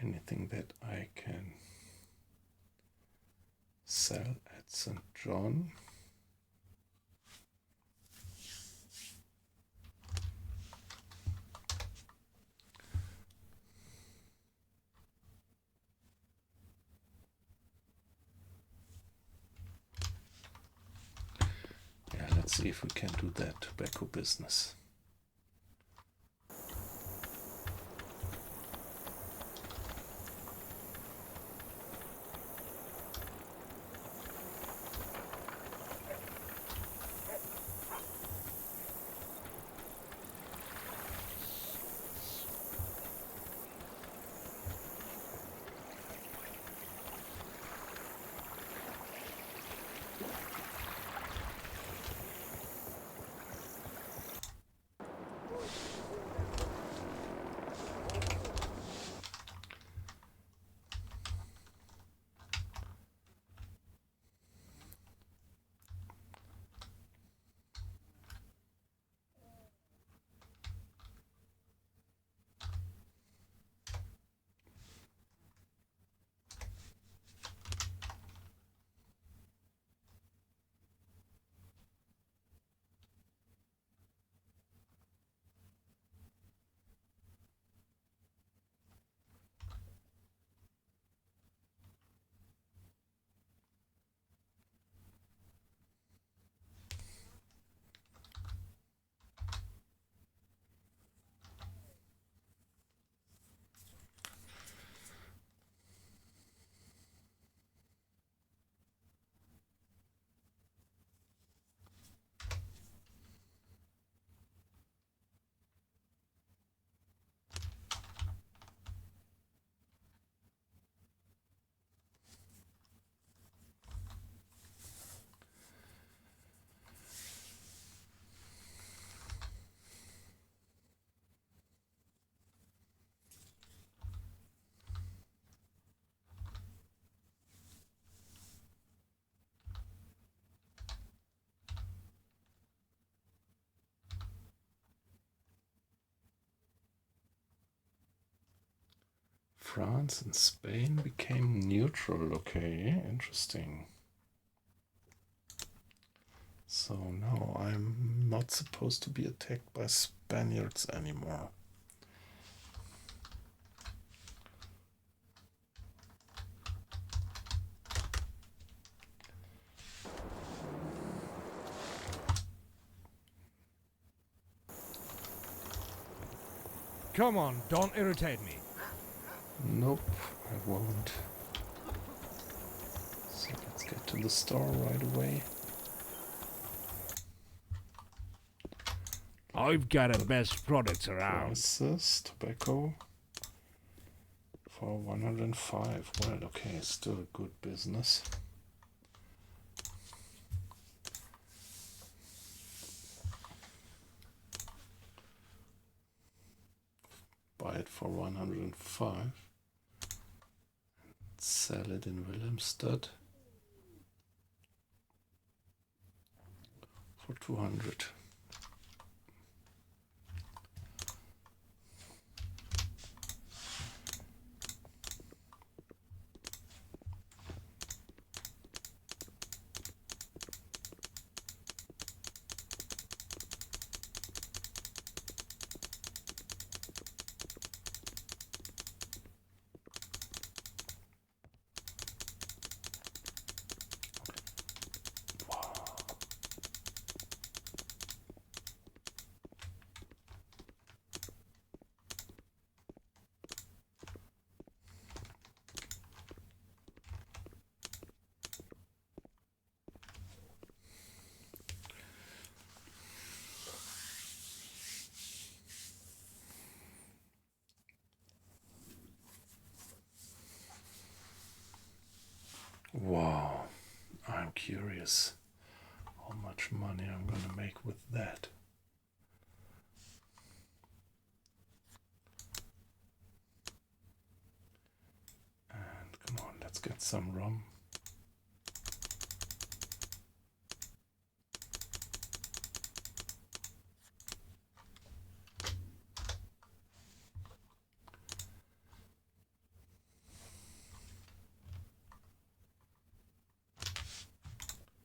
Anything that I can sell at St. John. Let's see if we can do that tobacco business. France and Spain became neutral. Okay, interesting. So now I'm not supposed to be attacked by Spaniards anymore. Come on, don't irritate me. Nope, I won't. So let's get to the store right away. I've got the best products around. Prices, tobacco for 105. Well, okay, still a good business. Buy it for 105. Sell it in Wilhelmstad for 200. Wow, I'm curious how much money I'm gonna make with that. And come on, let's get some rum.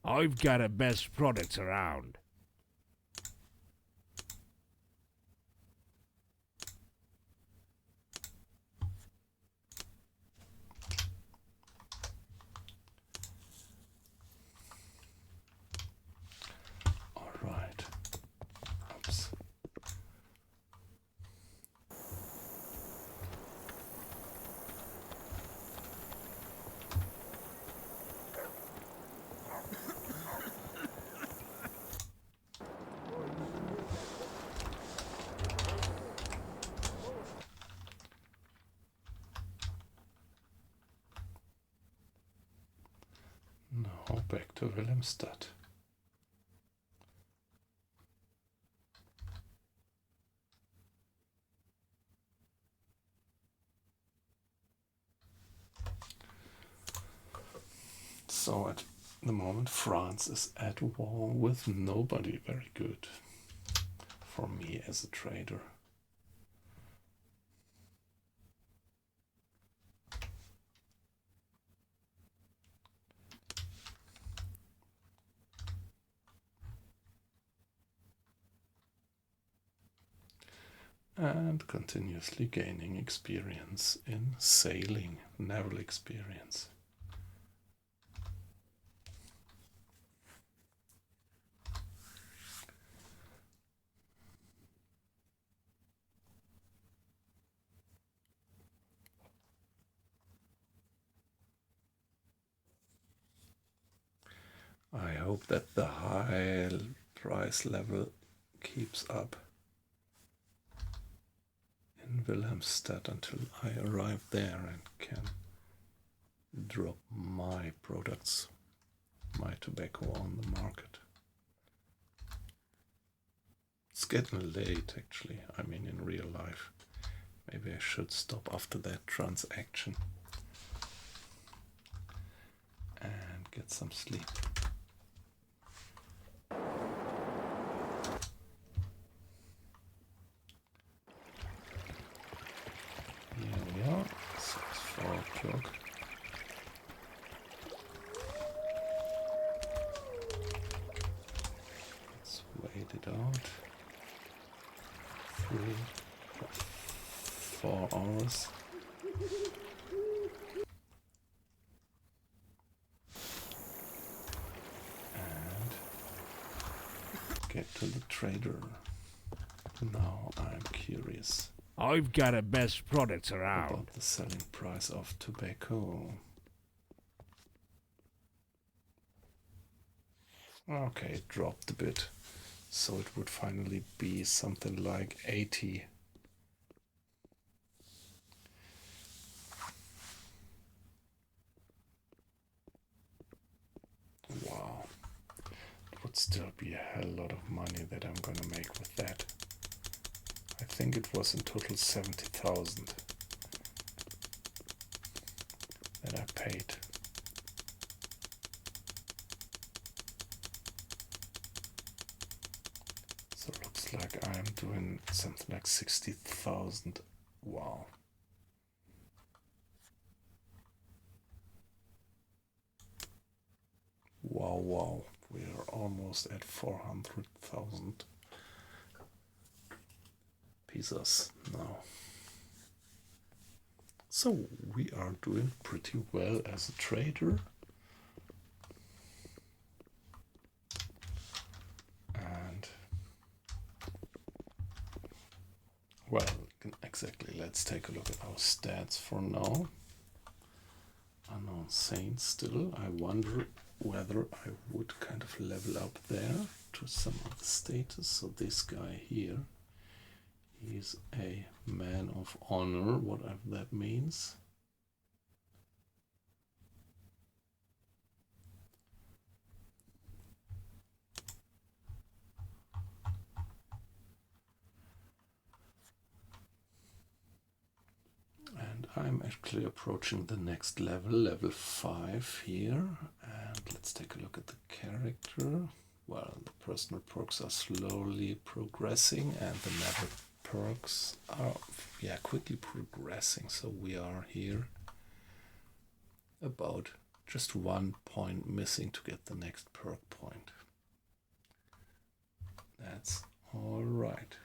I've got the best products around. All right. Oops. Now back to Wilhelmstad. So at the moment France is at war with nobody. Very good for me as a trader. And continuously gaining experience in sailing, naval experience. I hope that the high price level keeps up in Wilhelmstad until I arrive there and can drop my products, my tobacco on the market. It's getting late actually, I mean in real life. Maybe I should stop after that transaction and get some sleep. Here we are. So clock. Let's wait it out. 3, 4 hours. And get to the trader. Now I'm curious I've got the best products around. about the selling price of tobacco. Okay, it dropped a bit. So it would finally be something like 80. Wow. It would still be a hell lot of money that I'm gonna make with that. I think it was in total 70,000 that I paid. So it looks like I'm doing something like 60,000. Wow. Wow, wow. We are almost at 400,000 pesos now. So we are doing pretty well as a trader. And well, exactly, let's take a look at our stats for now. Unknown Saints still. I wonder whether I would kind of level up there to some of the status. So this guy here, he's a man of honor, whatever that means. And I'm actually approaching the next level, level 5 here. And let's take a look at the character. Well, the personal perks are slowly progressing and the level perks are quickly progressing. So we are here about just 1 point missing to get the next perk point. That's all right.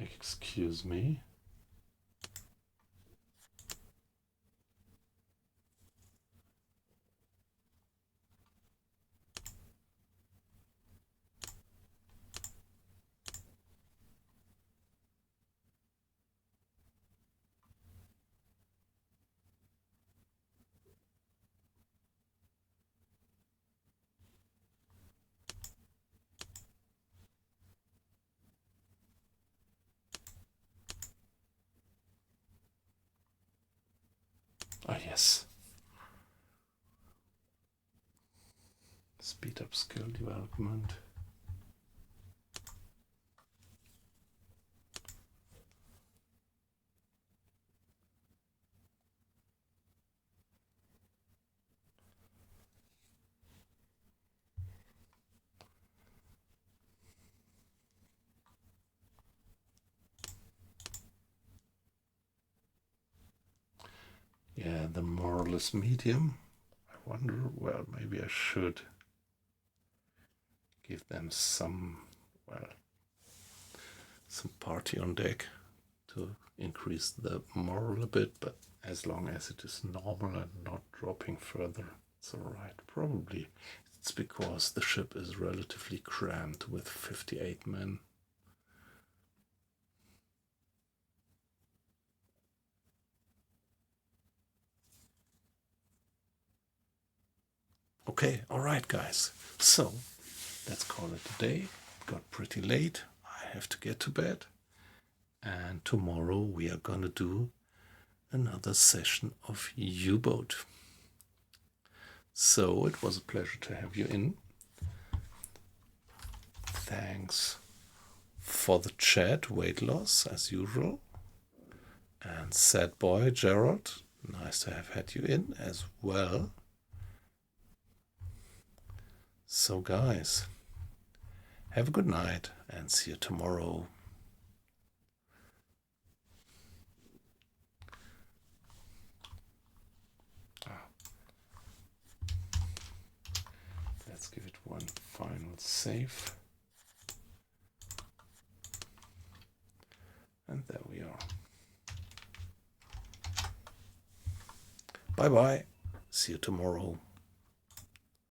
Excuse me. Ah, yes. Speed up skill development. Yeah, the moralist medium. I wonder, well, maybe I should give them some, well, some party on deck to increase the moral a bit, but as long as it is normal and not dropping further, it's alright. Probably it's because the ship is relatively cramped with 58 men. Okay, all right, guys. So let's call it a day. It got pretty late. I have to get to bed. And tomorrow we are gonna do another session of U-Boat. So it was a pleasure to have you in. Thanks for the chat, weight loss as usual. And sad boy Gerald, nice to have had you in as well. So guys, have a good night and see you tomorrow. Let's give it one final save. And there we are. Bye bye. See you tomorrow.